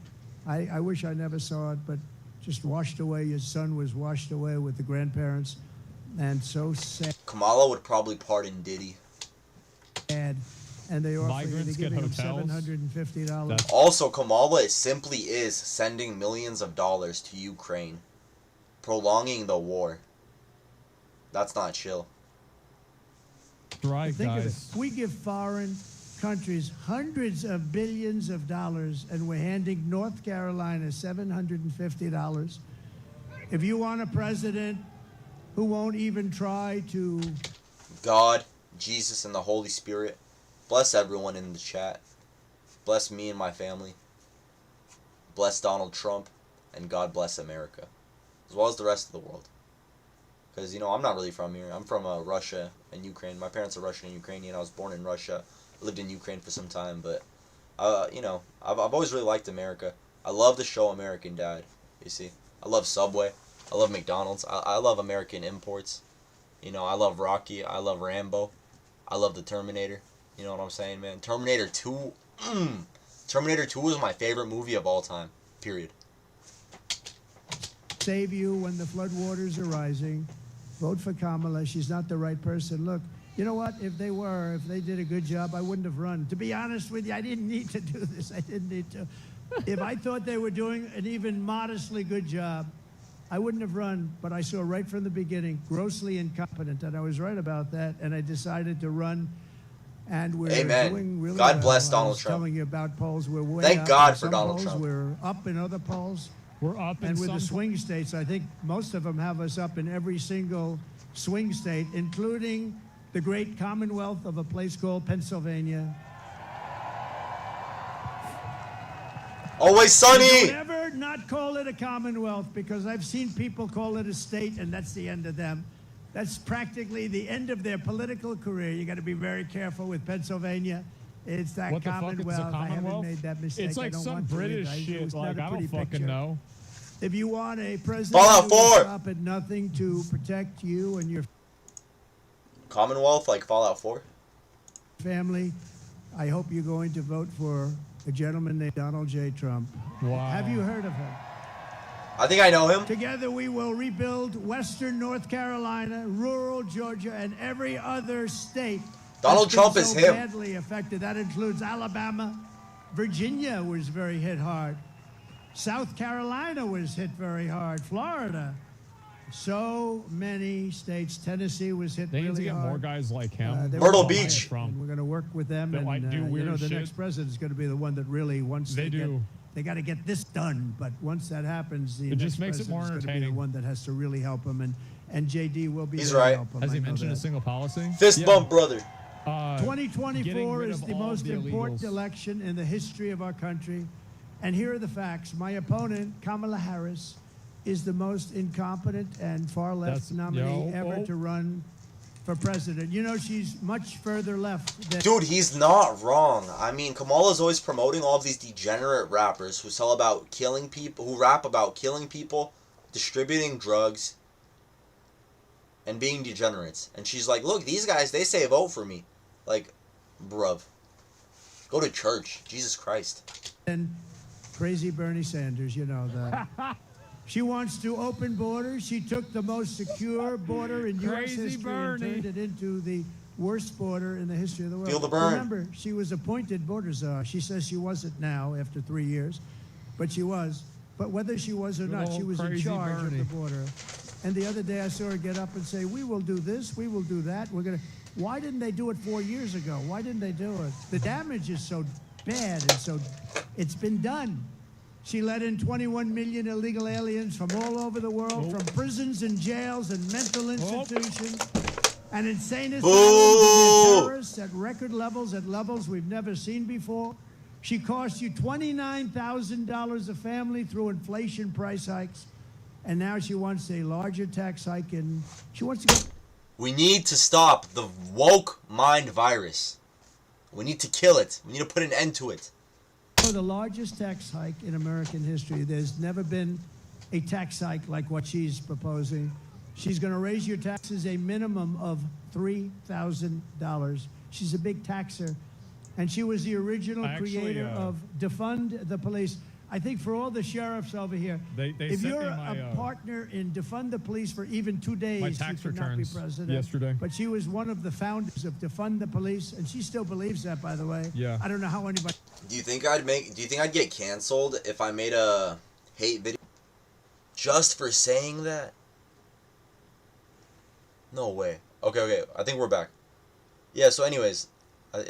I wish I never saw it, but just washed away. His son was washed away with the grandparents. and so sad. Kamala would probably pardon Diddy. And they offer you, Migrants they're get giving him hotels. $750. That's- Also, Kamala simply is sending millions of dollars to Ukraine, prolonging the war. That's not chill. Right, Think of it. guys. We give foreign countries hundreds of billions of dollars, and we're handing North Carolina $750. If you want a president who won't even try to... God, Jesus, and the Holy Spirit, bless everyone in the chat. Bless me and my family. Bless Donald Trump, and God bless America, as well as the rest of the world. Because, you know, I'm not really from here. I'm from Russia and Ukraine. My parents are Russian and Ukrainian. I was born in Russia. Lived in Ukraine for some time, but, you know, I've always really liked America. I love the show American Dad, you see. I love Subway. I love McDonald's. I love American imports. You know, I love Rocky. I love Rambo. I love the Terminator. You know what I'm saying, man? Terminator 2. Terminator 2 is my favorite movie of all time. Period. save you when the floodwaters are rising. Vote for Kamala. She's not the right person. Look, you know what? If they did a good job, I wouldn't have run. To be honest with you, I didn't need to do this. I didn't need to. If I thought they were doing an even modestly good job, I wouldn't have run. But I saw right from the beginning, grossly incompetent, and I was right about that. And I decided to run. And we're Amen. doing really God well. bless I Donald was Trump. telling you about polls. We're way Thank up God in for some Donald polls. Trump. We're up in other polls. We're up in And with some the swing states, I think most of them have us up in every single swing state, including the great commonwealth of a place called Pennsylvania. Always sunny. Don't ever not call it a commonwealth, because I've seen people call it a state, and that's the end of them. That's practically the end of their political career. You got to be very careful with Pennsylvania. It's that What the fuck? It's a commonwealth. I haven't commonwealth? made that mistake. It's like I don't some want to British either. It shit. was Like, not a I don't pretty fucking picture. know. If you want a president Fallout who 4. will stop at nothing to protect you and your Commonwealth, like Fallout 4. family, I hope you're going to vote for a gentleman named Donald J. Trump. Wow. Have you heard of him? I think I know him. Together we will rebuild Western North Carolina, rural Georgia, and every other state Donald that's Trump been is so him. badly affected. That includes Alabama. Virginia was very hit hard. South Carolina was hit very hard. Florida. So many states. Tennessee was hit They need really to get hard. more guys like him. They Myrtle were Beach. quiet, and we're going to work with them. That, And like, do you know, weird the shit. next president is going to be the one that really wants They do. They got to get this done. But once that happens, the It next just makes it president more is going to be the entertaining. one that has to really help him. And JD will be He's there to right. help him. Has I he know mentioned a that. single policy? Fist Yeah. bump, brother. Getting 2024 rid is of the all most the important illegals. election in the history of our country. And here are the facts. My opponent, Kamala Harris, is the most incompetent and far left That's- nominee yo, ever oh. to run for president. You know, she's much further left than Dude, he's not wrong. I mean, Kamala's always promoting all of these degenerate rappers who sell about killing people, who rap about killing people, distributing drugs, and being degenerates. And she's like, look, these guys, they say vote for me. Like, bruv. Go to church. Jesus Christ. crazy Bernie Sanders, you know that. She wants to open borders. She took the most secure border in U.S. Crazy history Bernie. and turned it into the worst border in the history of the world. Feel the burn. Remember, she was appointed border czar. She says she wasn't now after 3 years, but she was. But whether she was or Good not, old she was in crazy charge Bernie. of the border. And the other day I saw her get up and say, we will do this, we will do that. We're going to... Why didn't they do it 4 years ago? Why didn't they do it? The damage is so bad and so... It's been done. She let in 21 million illegal aliens from all over the world, from prisons and jails and mental institutions. And insane asylums and terrorists at record levels, at levels we've never seen before. She cost you $29,000 a family through inflation price hikes. And now she wants a larger tax hike, and she wants to go... We need to stop the woke mind virus. We need to kill it. We need to put an end to it. For the largest tax hike in American history. There's never been a tax hike like what she's proposing. She's going to raise your taxes a minimum of $3,000. She's a big taxer. And she was the original Actually, creator of Defund the Police. I think for all the sheriffs over here, They if sent you're me my, a partner in Defund the Police for even 2 days, my you tax cannot be returns president. yesterday. But she was one of the founders of Defund the Police, and she still believes that, by the way. Yeah. I don't know how anybody... Do you think I'd get canceled if I made a hate video just for saying that? No way. Okay. I think we're back. Yeah, so anyways,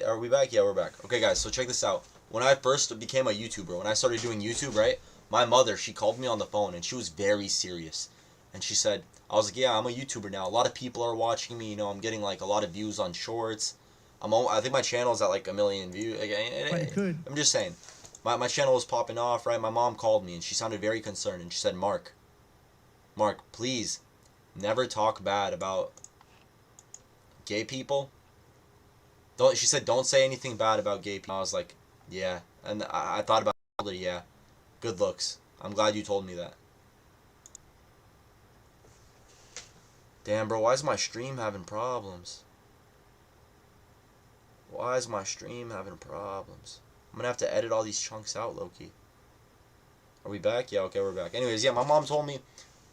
are we back? Yeah, we're back. Okay, guys, so check this out. When I first became a YouTuber, when I started doing YouTube, right, my mother, she called me on the phone, and she was very serious. And she said, I was like, yeah, I'm a YouTuber now. A lot of people are watching me. You know, I'm getting, like, a lot of views on shorts. I think my channel's at, like, 1 million views. Like, But it could. I'm just saying. My channel was popping off, right? My mom called me, and she sounded very concerned. And she said, Mark, please, never talk bad about gay people. She said, don't say anything bad about gay people. I was like, yeah. And I thought about it. Yeah. Good looks. I'm glad you told me that. Damn, bro. Why is my stream having problems? I'm gonna have to edit all these chunks out, low-key. Are we back? Yeah, okay, we're back. Anyways, yeah, my mom told me,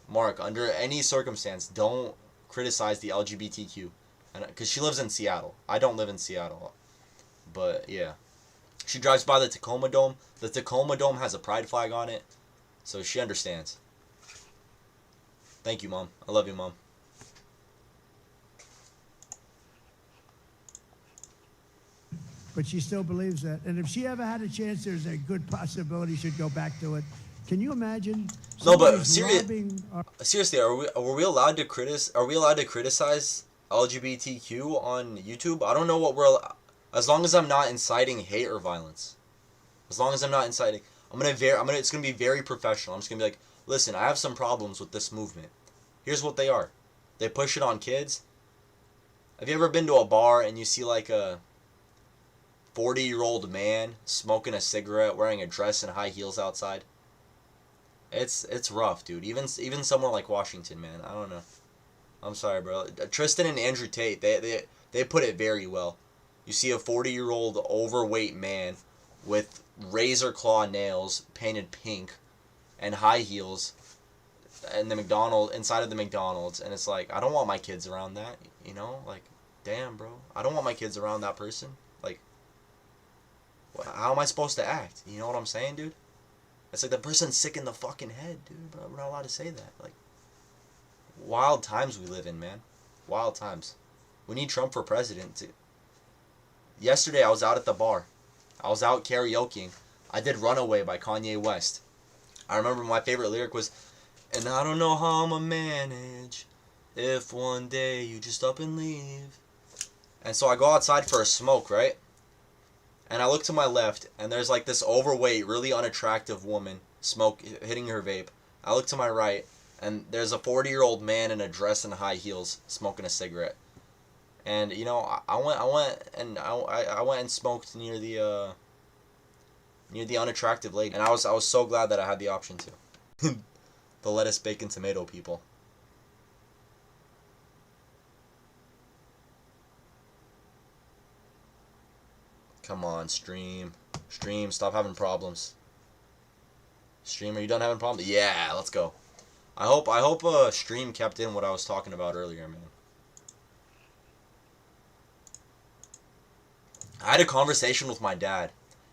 Mark, under any circumstance, don't criticize the LGBTQ. Because she lives in Seattle. I don't live in Seattle. But, yeah. She drives by the Tacoma Dome. The Tacoma Dome has a pride flag on it. So she understands. Thank you, Mom. I love you, Mom. But she still believes that. And if she ever had a chance, there's a good possibility she'd go back to it. Can you imagine? No, but seriously, are we allowed to criticize LGBTQ on YouTube? I don't know what as long as I'm not inciting hate or violence. As long as I'm not inciting, it's gonna be very professional. I'm just gonna be like, listen, I have some problems with this movement. Here's what they are. They push it on kids. Have you ever been to a bar and you see like a 40-year-old man smoking a cigarette, wearing a dress and high heels outside? It's rough, dude. Even somewhere like Washington, man. I don't know. I'm sorry, bro. Tristan and Andrew Tate, they put it very well. You see a 40-year-old overweight man with razor claw nails painted pink and high heels and inside of the McDonald's, and it's like, I don't want my kids around that, you know? Like, damn, bro. I don't want my kids around that person. Like, how am I supposed to act? You know what I'm saying, dude? It's like the person's sick in the fucking head, dude. But we're not allowed to say that. Like, wild times we live in, man. Wild times. We need Trump for president. Yesterday, I was out at the bar. I was out karaokeing. I did Runaway by Kanye West. I remember my favorite lyric was, and I don't know how I'ma manage if one day you just up and leave. And so I go outside for a smoke, right? And I look to my left, and there's like this overweight, really unattractive woman hitting her vape. I look to my right, and there's a 40-year-old man in a dress and high heels smoking a cigarette. And you know, I went and smoked near the unattractive lady, and I was so glad that I had the option to. The lettuce, bacon, tomato people. Come on, stream, stop having problems. Stream, are you done having problems? Yeah, let's go. I hope stream kept in what I was talking about earlier, man. I had a conversation with my dad,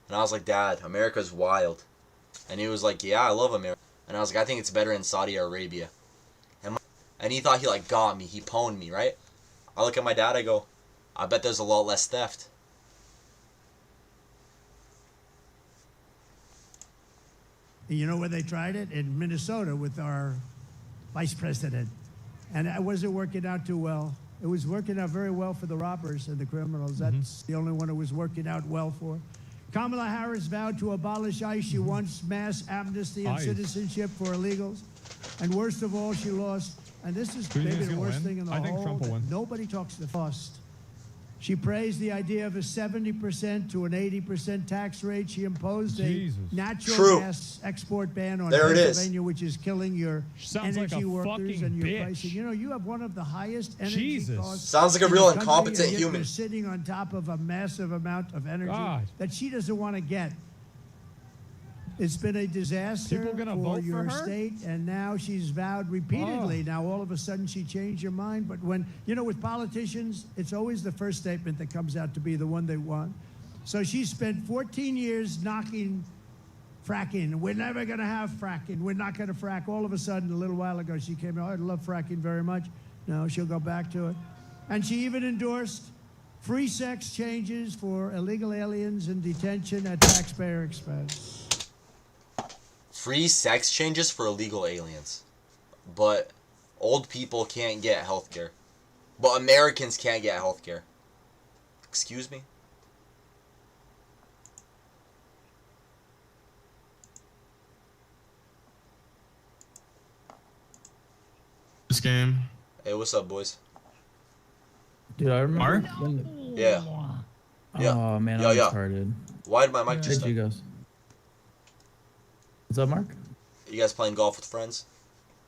and I was like, Dad, America's wild. And he was like, yeah, I love America. And I was like, I think it's better in Saudi Arabia. And he thought he like got me, he pwned me, right? I look at my dad, I go, I bet there's a lot less theft. You know where they tried it? In Minnesota with our vice president. And it wasn't working out too well. It was working out very well for the robbers and the criminals. That's the only one it was working out well for. Kamala Harris vowed to abolish ICE. She wants mass amnesty and citizenship for illegals. And worst of all, she lost. And this is maybe the worst thing in the whole. I think Trump will win. Nobody talks to the cost. She praised the idea of a 70% to an 80% tax rate. She imposed a natural gas export ban on Pennsylvania, which is killing your energy workers and your pricing. You know, you have one of the highest energy costs. Sounds like a real incompetent human. You're sitting on top of a massive amount of energy that she doesn't want to get. It's been a disaster People gonna for vote for your her? state, and now she's vowed repeatedly. Oh. Now all of a sudden she changed her mind. But when, you know, with politicians, it's always the first statement that comes out to be the one they want. So she spent 14 years knocking fracking. We're never going to have fracking. We're not going to frack. All of a sudden, a little while ago, she came out, I love fracking very much. No, she'll go back to it. And she even endorsed free sex changes for illegal aliens in detention at taxpayer expense. Free sex changes for illegal aliens. But old people can't get health care. But Americans can't get health care. Excuse me? This game. Hey, what's up, boys? Dude, I remember. Mark? When, Yeah. Yeah. Oh man, Yeah, I'm yeah. retarded. Why did my mic just... Hey, you guys. What's up, Mark? You guys playing golf with friends?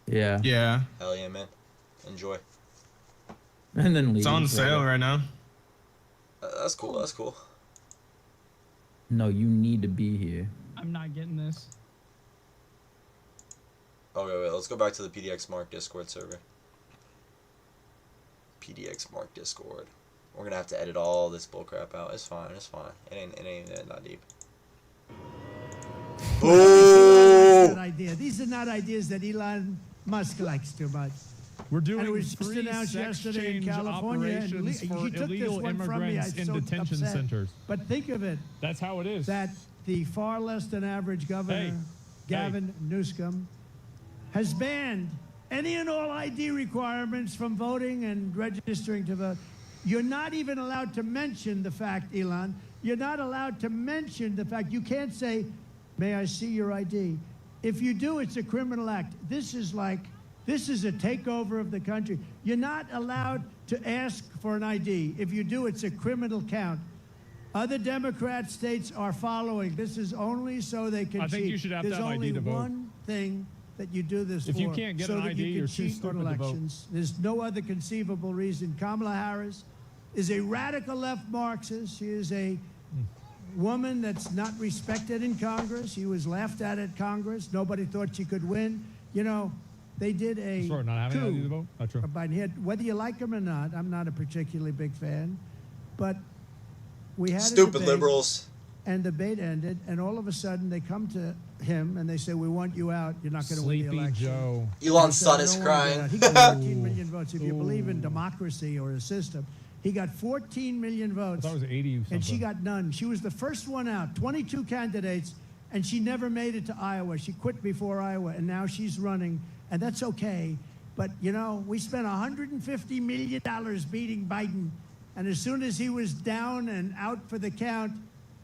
Yeah. Yeah. Hell yeah, man. Enjoy. And then leave. It's on sale right now. That's cool, that's cool. No, you need to be here. I'm not getting this. Okay, wait, let's go back to the PDX Mark Discord server. PDX Mark Discord. We're gonna have to edit all this bullcrap out. It's fine, it's fine. It ain't that deep. That's Ooh! an idea. These are not ideas that Elon Musk likes too much. We're And it doing was just free announced sex yesterday in change California. And operations he for took this illegal one from me. immigrants I'm in so detention upset. centers. But think of it, That's how it is. that the far less than average governor, Hey. Gavin Newsom, has banned any and all ID requirements from voting and registering to vote. You're not even allowed to mention the fact, Elon, you're not allowed to mention the fact. You can't say, may I see your ID? If you do, it's a criminal act. This is a takeover of the country. You're not allowed to ask for an ID. If you do, it's a criminal count. Other Democrat states are following. This is only so they can cheat. I think you should have to There's have only ID to vote. one thing that you do this If for. you can't get so an that ID, you can you're too cheat stupid on to vote. elections. There's no other conceivable reason. Kamala Harris is a radical left Marxist. She is a woman that's not respected in Congress. She was laughed at Congress. Nobody thought she could win. You know, they did a Sorry, not having an ID to coup vote? Not true. by Biden. Whether you like him or not, I'm not a particularly big fan. But we had a Stupid debate, liberals. and the debate ended, and all of a sudden they come to him and they say, we want you out. You're not going to win the Sleepy election. Joe. Elon's He said, son "I is don't wanna get crying. out." He got 14 million votes. If you believe in Ooh. democracy or a system, he got 14 million I votes. thought it was 80 something. And she got none. She was the first one out, 22 candidates, and she never made it to Iowa. She quit before Iowa, and now she's running, and that's okay. But, you know, we spent $150 million beating Biden, and as soon as he was down and out for the count,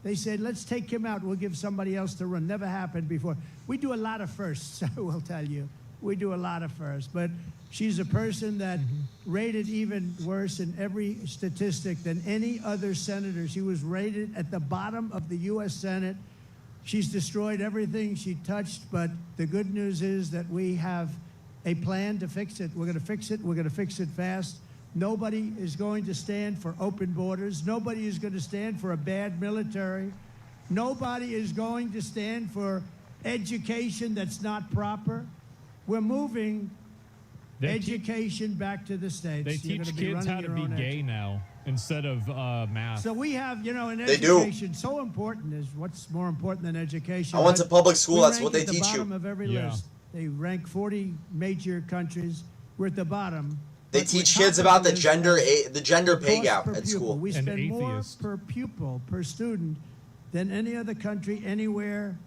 they said, let's take him out. We'll give somebody else to run. Never happened before. We do a lot of firsts, I will tell you. We do a lot of firsts. But she's a person that rated even worse in every statistic than any other senator. She was rated at the bottom of the U.S. Senate. She's destroyed everything she touched, but the good news is that we have a plan to fix it. We're going to fix it. We're going to fix it fast. Nobody is going to stand for open borders. Nobody is going to stand for a bad military. Nobody is going to stand for education that's not proper. We're moving education back to the states. They You're teach gonna be kids running how to your be own gay now instead of math. So we have, you know, in They do. education, so important is what's more important than education. I went But to public school, we that's rank what they at the teach you. bottom of every Yeah. list. They rank 40 major countries. We're at the bottom. They But teach we're kids top about of the list gender as the gender pay cost gap per at pupil. school. We An spend more atheist. per pupil, per student, than any other country anywhere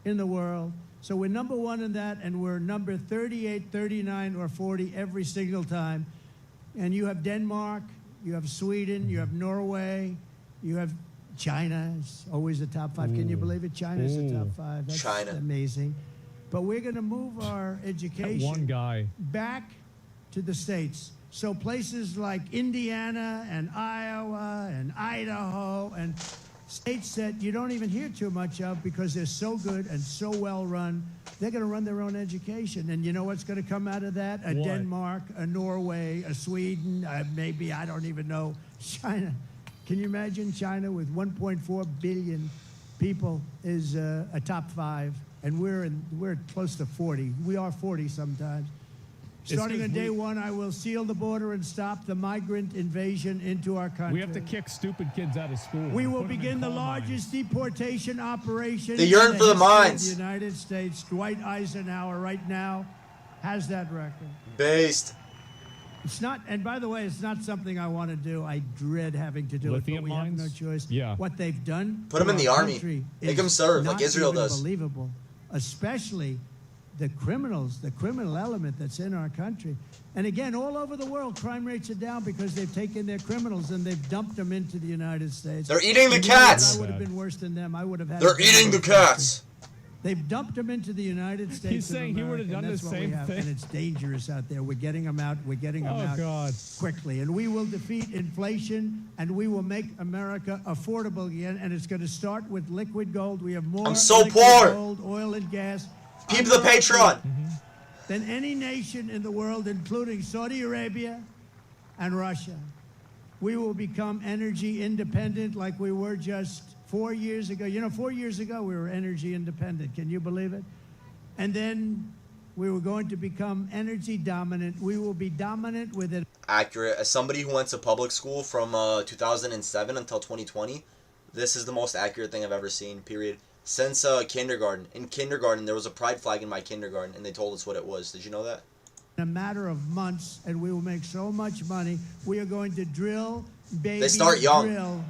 in the world. So we're number one in that, and we're number 38, 39, or 40 every single time. And you have Denmark, you have Sweden, you have Norway, you have China. It's always the top five. Can you Ooh. believe it? China's the top Ooh. five. That's China. amazing. But we're going to move our That education one guy. back to the states. So places like Indiana and Iowa and Idaho and states that you don't even hear too much of because they're so good and so well run, they're going to run their own education. And you know what's going to come out of that? A What? Denmark, a Norway, a Sweden, maybe, I don't even know, China. Can you imagine China with 1.4 billion people is a top five? and we're close to 40. We are 40 sometimes. Starting on day one, I will seal the border and stop the migrant invasion into our country. We have to kick stupid kids out of school. We will begin the largest deportation operation They yearn in for the history of mines. the United States. Dwight Eisenhower right now has that record. Based. It's not, and by the way, it's not something I want to do. I dread having to do Lithium it, but we mines? have no choice. Yeah. What they've done Put 'em in to the our army. country Make is 'em serve like not Israel even does. Believable, especially the criminals, the criminal element that's in our country. And again, all over the world, crime rates are down because they've taken their criminals and they've dumped them into the United States. They're eating the And you know what? cats. I would have been worse than them. I would have had. They're eating the cats. They've dumped them into the United States. He's saying he would have done the same thing. And it's dangerous out there. We're getting them out. We're getting them out God. quickly. And we will defeat inflation, and we will make America affordable again. And it's going to start with liquid gold. We have more I'm so liquid poor. gold, oil, and gas. Keep the Patreon. Than any nation in the world, including Saudi Arabia and Russia. We will become energy independent like we were just 4 years ago. You know, 4 years ago, we were energy independent. Can you believe it? And then we were going to become energy dominant. We will be dominant with it. Accurate. As somebody who went to public school from 2007 until 2020, this is the most accurate thing I've ever seen, period. Since kindergarten. In kindergarten, there was a pride flag in my kindergarten, and they told us what it was. Did you know that? In a matter of months, and we will make so much money. We are going to drill, baby, They start young. drill.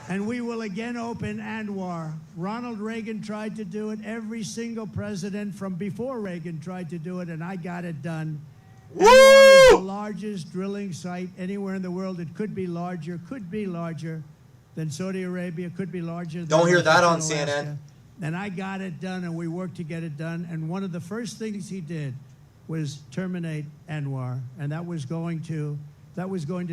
And we will again open Anwar. Ronald Reagan tried to do it. Every single president from before Reagan tried to do it, and I got it done. Woo! Anwar is the largest drilling site anywhere in the world. It could be larger than Saudi Arabia, could be larger than Don't hear that on Alaska. CNN. And I got it done, and we worked to get it done. And one of the first things he did was terminate Anwar, and that was going to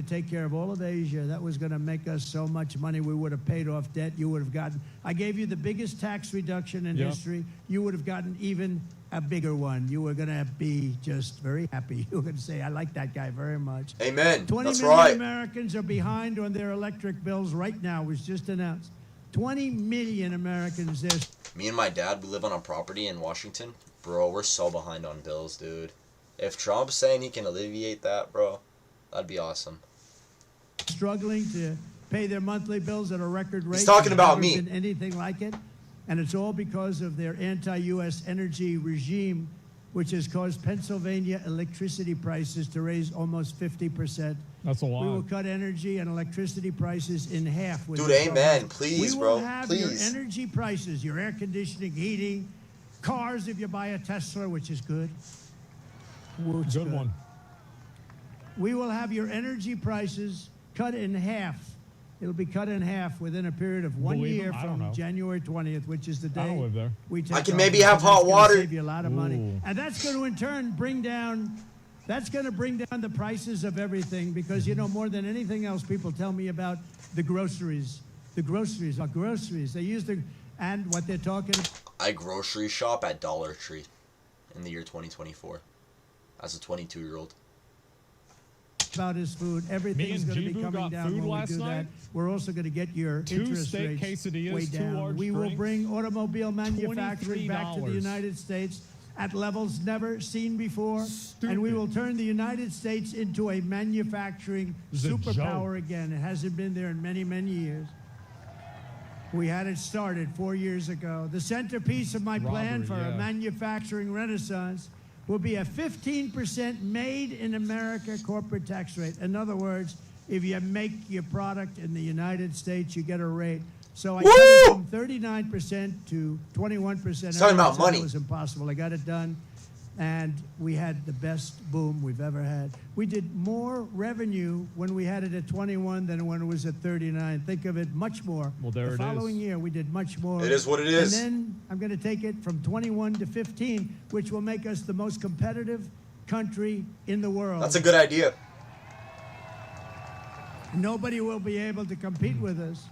take care of all of Asia. That was going to make us so much money. We would have paid off debt. You would have gotten. I gave you the biggest tax reduction in history. You would have gotten even a bigger one. You were going to be just very happy. You were going to say, I like that guy very much. Amen. 20 That's million right. Americans are behind on their electric bills right now. It was just announced. 20 million Americans. There's Me and my dad, we live on a property in Washington. Bro, we're so behind on bills, dude. If Trump's saying he can alleviate that, bro, that'd be awesome. struggling to pay their monthly bills at a record rate. He's talking There's about never me. been anything like it. And it's all because of their anti-U.S. energy regime, which has caused Pennsylvania electricity prices to raise almost 50%. That's a We will lot. cut energy and electricity prices in half. Dude, amen. Please, we will bro. have Please. your energy prices, your air conditioning, heating, cars if you buy a Tesla, which is good. Which is Good one. We will have your energy prices cut in half. It'll be cut in half within a period of 1 Believe year 'em? I don't from know. January 20th, which is the day I don't live there. we take I can off. maybe have That's hot gonna water. Save you a lot of money, Ooh. and that's going to in turn bring down. That's going to bring down the prices of everything because, you know, more than anything else, people tell me about the groceries. The groceries are groceries. They use the, and what they're talking about. I grocery shop at Dollar Tree in the year 2024 as a 22-year-old. About his food. Everything's and going to be Jibu coming got down food when we last do night. that. We're also going to get your 2 interest steak rates quesadillas, way 2 down. large We will drinks, bring automobile manufacturing back to the $23. United States at levels never seen before. And we will turn the United States into a manufacturing It's a superpower joke. again. It hasn't been there in many, many years. We had it started 4 years ago. The centerpiece of my plan Robbery, for a yeah. manufacturing renaissance will be a 15% made in America corporate tax rate. In other words, if you make your product in the United States, you get a rate. So I cut it from 39% to 21%. It's talking about Everyone said money. It was impossible. I got it done, and we had the best boom we've ever had. We did more revenue when we had it at 21 than when it was at 39. Think of it, much more. Well, there the it is. following year, we did much more. It is what it is. And then I'm going to take it from 21 to 15, which will make us the most competitive country in the world. That's a good idea. Nobody will be able to compete with us.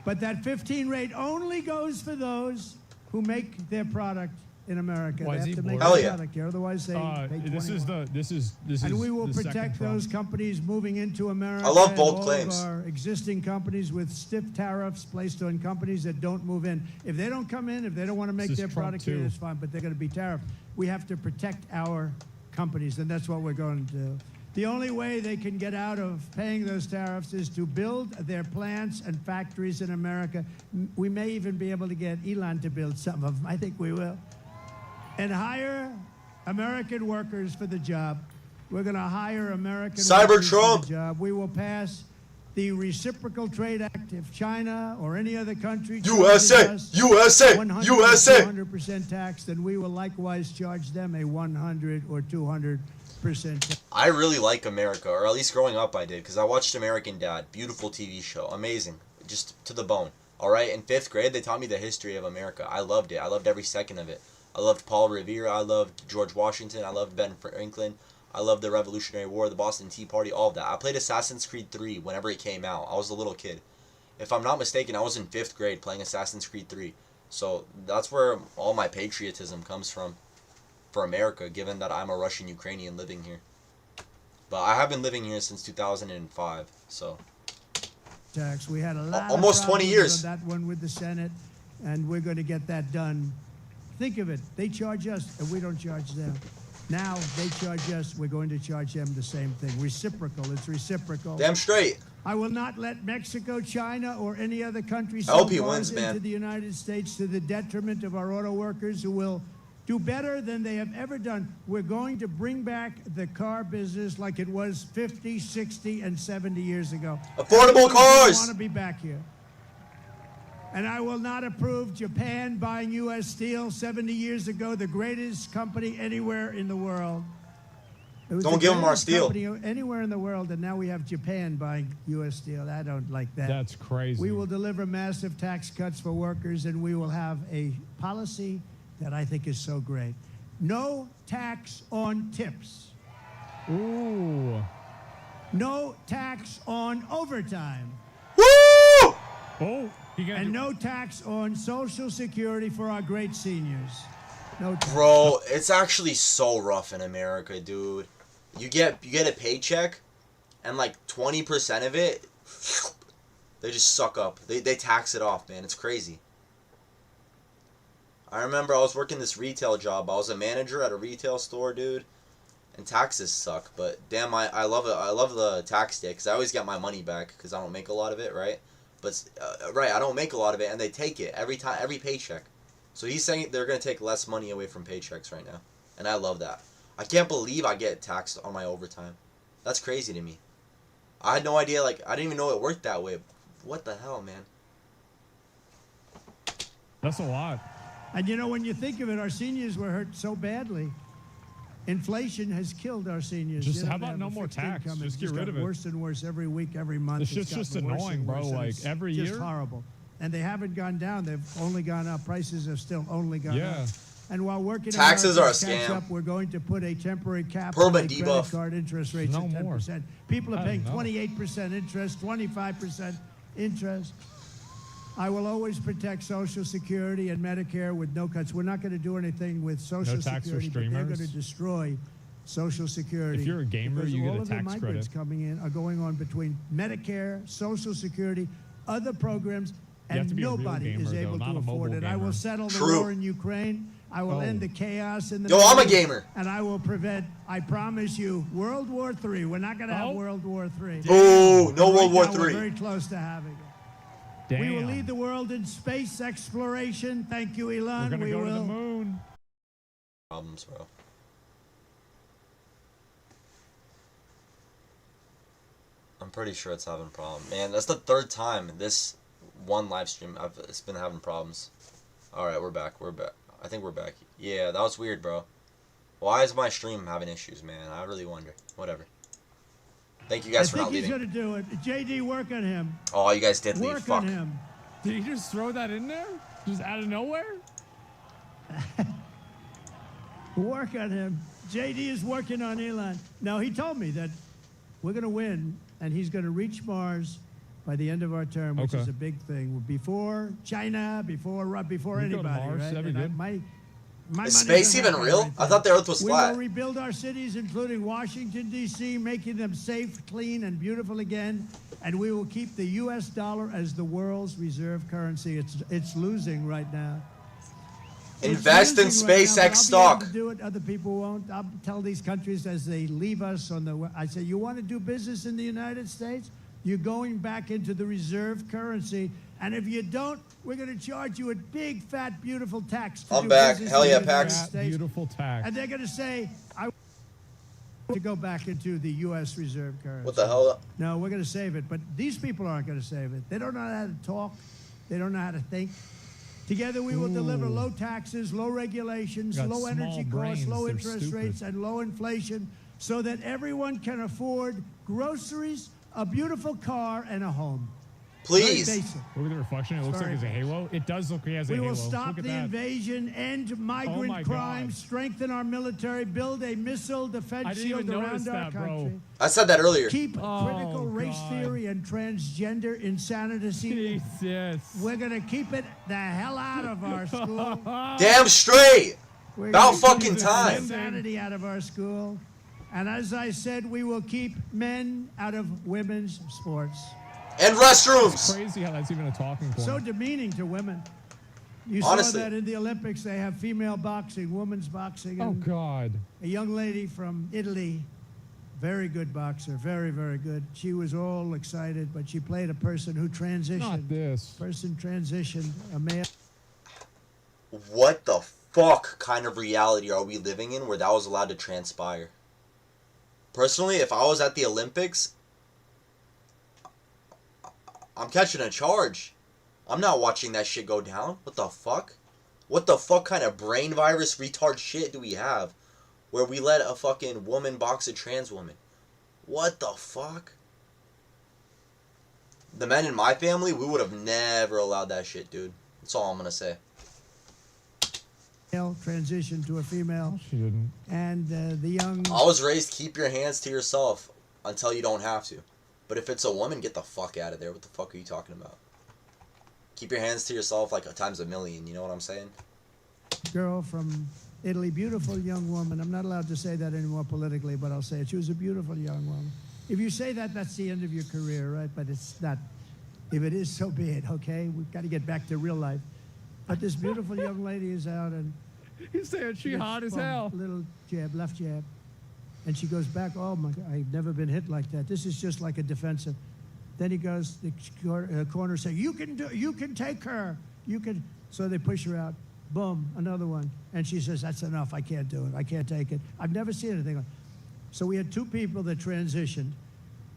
But that 15 rate only goes for those who make their product in America. Why they is have he to make bored? their Hell yeah. product here, otherwise they pay This is 21. this is And we will the second protect Trump. those companies moving into America. I love and bold all claims. Of our existing companies with stiff tariffs placed on companies that don't move in. If they don't come in, if they don't want to make is their Trump product here, too. it's fine, but they're going to be tariffed. We have to protect our companies, and that's what we're going to do. The only way they can get out of paying those tariffs is to build their plants and factories in America. We may even be able to get Elon to build some of them. I think we will. And hire American workers for the job. We're going to hire American workers for Cybertrump. the job. We will pass the Reciprocal Trade Act if China or any other country USA, charges us USA, 100 USA. or 200% tax, then we will likewise charge them a 100 or 200% tax. I really like America, or at least growing up I did, because I watched American Dad. Beautiful TV show. Amazing. Just to the bone. Alright, in 5th grade, they taught me the history of America. I loved it. I loved every second of it. I loved Paul Revere. I loved George Washington. I loved Ben Franklin. I loved the Revolutionary War, the Boston Tea Party, all of that. I played Assassin's Creed 3 whenever it came out. I was a little kid. If I'm not mistaken, I was in 5th grade playing Assassin's Creed 3. So that's where all my patriotism comes from for America, given that I'm a Russian Ukrainian living here. But I have been living here since 2005, so. Tax. We had a lot Almost of 20 problems years. on that one with the Senate, and we're going to get that done. Think of it. They charge us, and we don't charge them. Now they charge us, we're going to charge them the same thing. Reciprocal. It's reciprocal. Damn straight. I will not let Mexico, China, or any other country I sell hope he cars wins, man. into the United States to the detriment of our auto workers who will do better than they have ever done. We're going to bring back the car business like it was 50, 60, and 70 years ago. Affordable cars. I want to be back here. And I will not approve Japan buying U.S. Steel 70 years ago, the greatest company anywhere in the world. It was Don't the give 'em our greatest steel. company anywhere in the world, and now we have Japan buying U.S. Steel. I don't like that. That's crazy. We will deliver massive tax cuts for workers, and we will have a policy that I think is so great. No tax on tips. Ooh. No tax on overtime. Woo! Oh, he got And no tax on Social Security for our great seniors. No tax. Bro, it's actually so rough in America, dude. You get a paycheck, and like 20% of it, they just suck up. They tax it off, man. It's crazy. I remember I was working this retail job. I was a manager at a retail store, dude. And taxes suck, but damn, I love it. I love the tax day because I always get my money back because I don't make a lot of it, right? But right, I don't make a lot of it, and they take it every time, every paycheck. So he's saying they're gonna take less money away from paychecks right now, and I love that. I can't believe I get taxed on my overtime. That's crazy to me. I had no idea. Like I didn't even know it worked that way. What the hell, man? That's a lot. And you know, when you think of it, our seniors were hurt so badly. Inflation has killed our seniors. Just You know, how they about have no a more fixed tax? income. Just It's get rid got of it. worse and worse every week, every month. This It's shit's just gotten worse and annoying, bro. worse, and Like, it's every just year? horrible. And they haven't gone down. They've only gone up. Prices have still only gone Yeah. up. And while working Taxes Americans are a catch scam. up, we're going to put a temporary cap Permanent on the debuff. credit card interest rates No at 10%. People are I paying don't know. 28% interest, 25% interest. I will always protect Social Security and Medicare with no cuts. We're not going to do anything with Social tax for Security, but they're going to streamers? destroy Social Security. If you're a gamer, because you get all a of the tax migrants credit. coming in are going on between Medicare, Social Security, other programs, have and to be a real nobody is gamer, though, able not to a afford mobile it. I will gamer. settle the True. war in Ukraine. I will Oh. end the chaos in the Yo, Middle I'm a East, gamer. and I will prevent, I promise you, World War III. We're not going to have Oh. World War III. Ooh, no Right World War now, we're III. very close to having it. Damn. We will lead the world in space exploration. Thank you, Elon. We're gonna we go will. to the moon. Problems, bro. I'm pretty sure it's having problems. Man, that's the 3rd time this one live stream it's been having problems. Alright, we're back. We're back. I think we're back. Yeah, that was weird, bro. Why is my stream having issues, man? I really wonder. Whatever. Thank you guys I for think not he's leaving. going to do it. JD, work on him. Oh, you guys did leave. Work Fuck. on him. Did he just throw that in there? Just out of nowhere? Work on him. JD is working on Elon. Now, he told me that we're going to win, and he's going to reach Mars by the end of our term, which Okay. is a big thing. Before China, before We go to anybody, Mars, right? that'd be And good. My Is money's space on that even guy real? right I there. thought the Earth was We flat. will rebuild our cities, including Washington, D.C., making them safe, clean, and beautiful again. And we will keep the U.S. dollar as the world's reserve currency. It's losing right now. Invest in It's losing right now, SpaceX but I'll be stock. able to do it. Other people won't. I'll tell these countries as they leave us on the. I say, you want to do business in the United States? You're going back into the reserve currency, and if you don't, we're going to charge you a big, fat, beautiful tax. To I'm do back. business Hell in yeah, the United Pax. States. Beautiful tax. And they're going to say, I want to go back into the U.S. reserve currency. What the hell? No, we're going to save it, but these people aren't going to save it. They don't know how to talk. They don't know how to think. Together we will deliver low taxes, low regulations, Got low energy small costs, brains, low they're interest stupid. rates, and low inflation so that everyone can afford groceries, a beautiful car, and a home. Please. Very basic. Look at the reflection. It looks Sorry. like it's a halo. It does look like it has a We halo. will stop Look at the that. invasion, end migrant my crime, God. strengthen our military, build a missile defense I didn't shield even notice around our that, bro. country. I said that earlier. Keep Oh, critical race God. theory and transgender insanity. Jesus. We're going to keep it the hell out of our school. Damn straight. We're About gonna keep fucking the time. insanity out of our school. And as I said, we will keep men out of women's sports. And restrooms. Crazy how that's even a talking point. So demeaning to women. You Honestly. saw that in the Olympics. They have female boxing, women's boxing. Oh And God. a young lady from Italy, very good boxer, very, very good. She was all excited, but she played a person who transitioned. Not this. Person transitioned, a male. What the fuck kind of reality are we living in where that was allowed to transpire? Personally, if I was at the Olympics, I'm catching a charge. I'm not watching that shit go down. What the fuck? What the fuck kind of brain virus retard shit do we have where we let a fucking woman box a trans woman? What the fuck? The men in my family, we would have never allowed that shit, dude. That's all I'm gonna say. Transition to a female, No, she didn't. and the young. I was raised, keep your hands to yourself until you don't have to. But if it's a woman, get the fuck out of there. What the fuck are you talking about? Keep your hands to yourself like times a million, you know what I'm saying? Girl from Italy, beautiful young woman. I'm not allowed to say that anymore politically, but I'll say it. She was a beautiful young woman. If you say that, that's the end of your career, right? But it's not. If it is, so be it, okay? We've got to get back to real life. But this beautiful young lady is out and He's saying she gets hot as bumped, hell. little jab, left jab. And she goes back, oh my God, I've never been hit like that. This is just like a defensive. Then he goes, the corner say, you can take her. You can. So they push her out. Boom, another one. And she says, that's enough. I can't do it. I can't take it. I've never seen anything like. So we had two people that transitioned.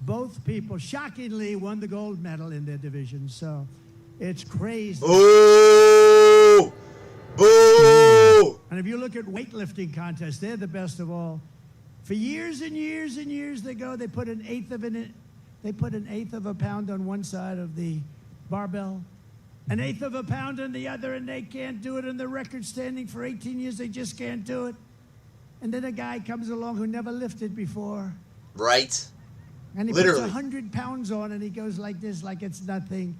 Both people, shockingly, won the gold medal in their division. So it's crazy. Boo! Boo! And if you look at weightlifting contests, they're the best of all. For years and years and years they go, they put an eighth of a pound on one side of the barbell, an eighth of a pound on the other, and they can't do it. And the record standing for 18 years, they just can't do it. And then a guy comes along who never lifted before, Right? and he Literally. puts 100 pounds on, and he goes like this, like it's nothing.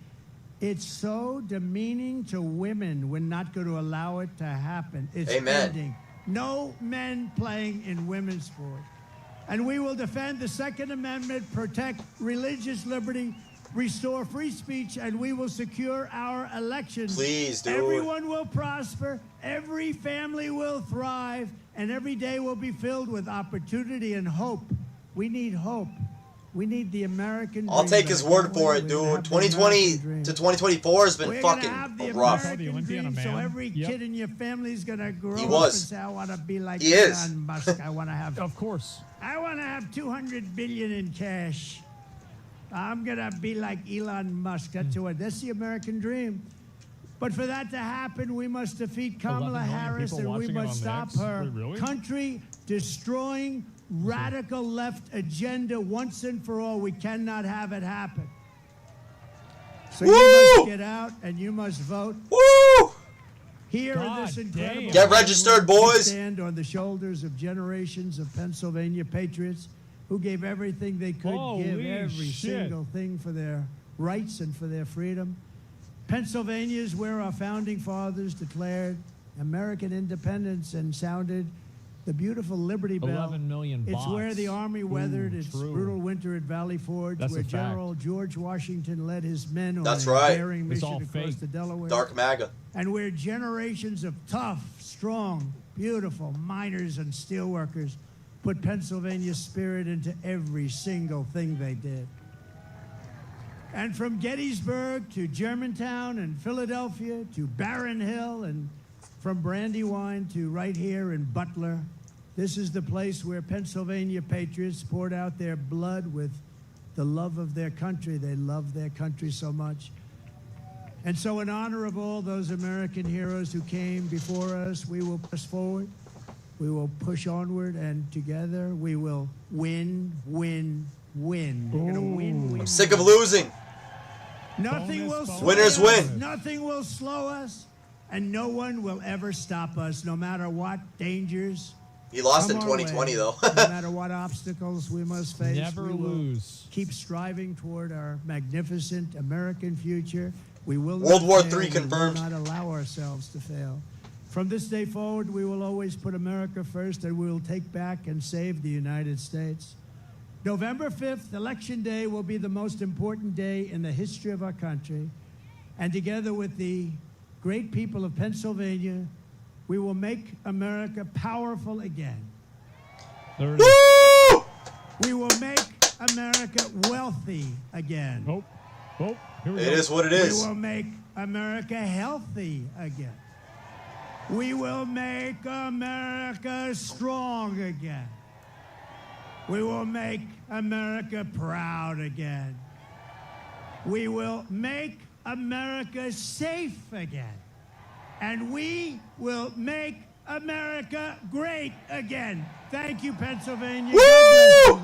It's so demeaning to women. We're not going to allow it to happen. It's Amen. ending. No men playing in women's sport. And we will defend the Second Amendment, protect religious liberty, restore free speech, and we will secure our elections. Please, dude. Everyone will prosper, every family will thrive, and every day will be filled with opportunity and hope. We need hope. We need the American dream. I'll take his back. word for it, We're gonna dude. have the 2020 American dream. to 2024 has been We're gonna have fucking the rough. American The Olympian, dream, a so man. every Yep. kid in your family is gonna grow He up was. and say, "I want to be like He is. Elon Musk. I want to have, Of course. I want to have 200 billion in cash. I'm gonna be like Elon Musk." That's the American dream. But for that to happen, we must defeat 11 Kamala million Harris, people and we watching it must on stop X? her Wait, really? country-destroying radical left agenda once and for all. We cannot have it happen. So you Woo! must get out and you must vote. Woo! Here in God this incredible damn. Get registered, boys. we stand on the shoulders of generations of Pennsylvania patriots who gave everything they could Holy give, every shit. single thing for their rights and for their freedom. Pennsylvania is where our founding fathers declared American independence and sounded the beautiful Liberty Bell. 11 million It's where bots. the Army weathered Ooh, its true. brutal winter at Valley Forge, That's where a fact. General George Washington led his men on That's a right. daring It's mission all across fake. the Delaware. Dark MAGA. And where generations of tough, strong, beautiful miners and steelworkers put Pennsylvania spirit into every single thing they did. And from Gettysburg to Germantown and Philadelphia to Barron Hill, and from Brandywine to right here in Butler, this is the place where Pennsylvania patriots poured out their blood with the love of their country. They love their country so much. And so in honor of all those American heroes who came before us, we will press forward, we will push onward, and together we will win, win, win. We're gonna win, win. I'm sick of losing. Nothing will Bonus, slow Winners us. win. Nothing will slow us, and no one will ever stop us, no matter what dangers He lost come in our 2020 way, though. no matter what obstacles we must face. Never we will lose. keep striving toward our magnificent American future. We will World not War fail. III confirmed. We will not allow ourselves to fail. From this day forward, we will always put America first, and we will take back and save the United States. November 5th, Election Day, will be the most important day in the history of our country. And together with the great people of Pennsylvania, we will make America powerful again. There it is. Woo! We will make America wealthy again. Oh, here we It go. is what it is. We will make America healthy again. We will make America strong again. We will make America proud again. We will make America safe again. And we will make America great again. Thank you, Pennsylvania. God bless you.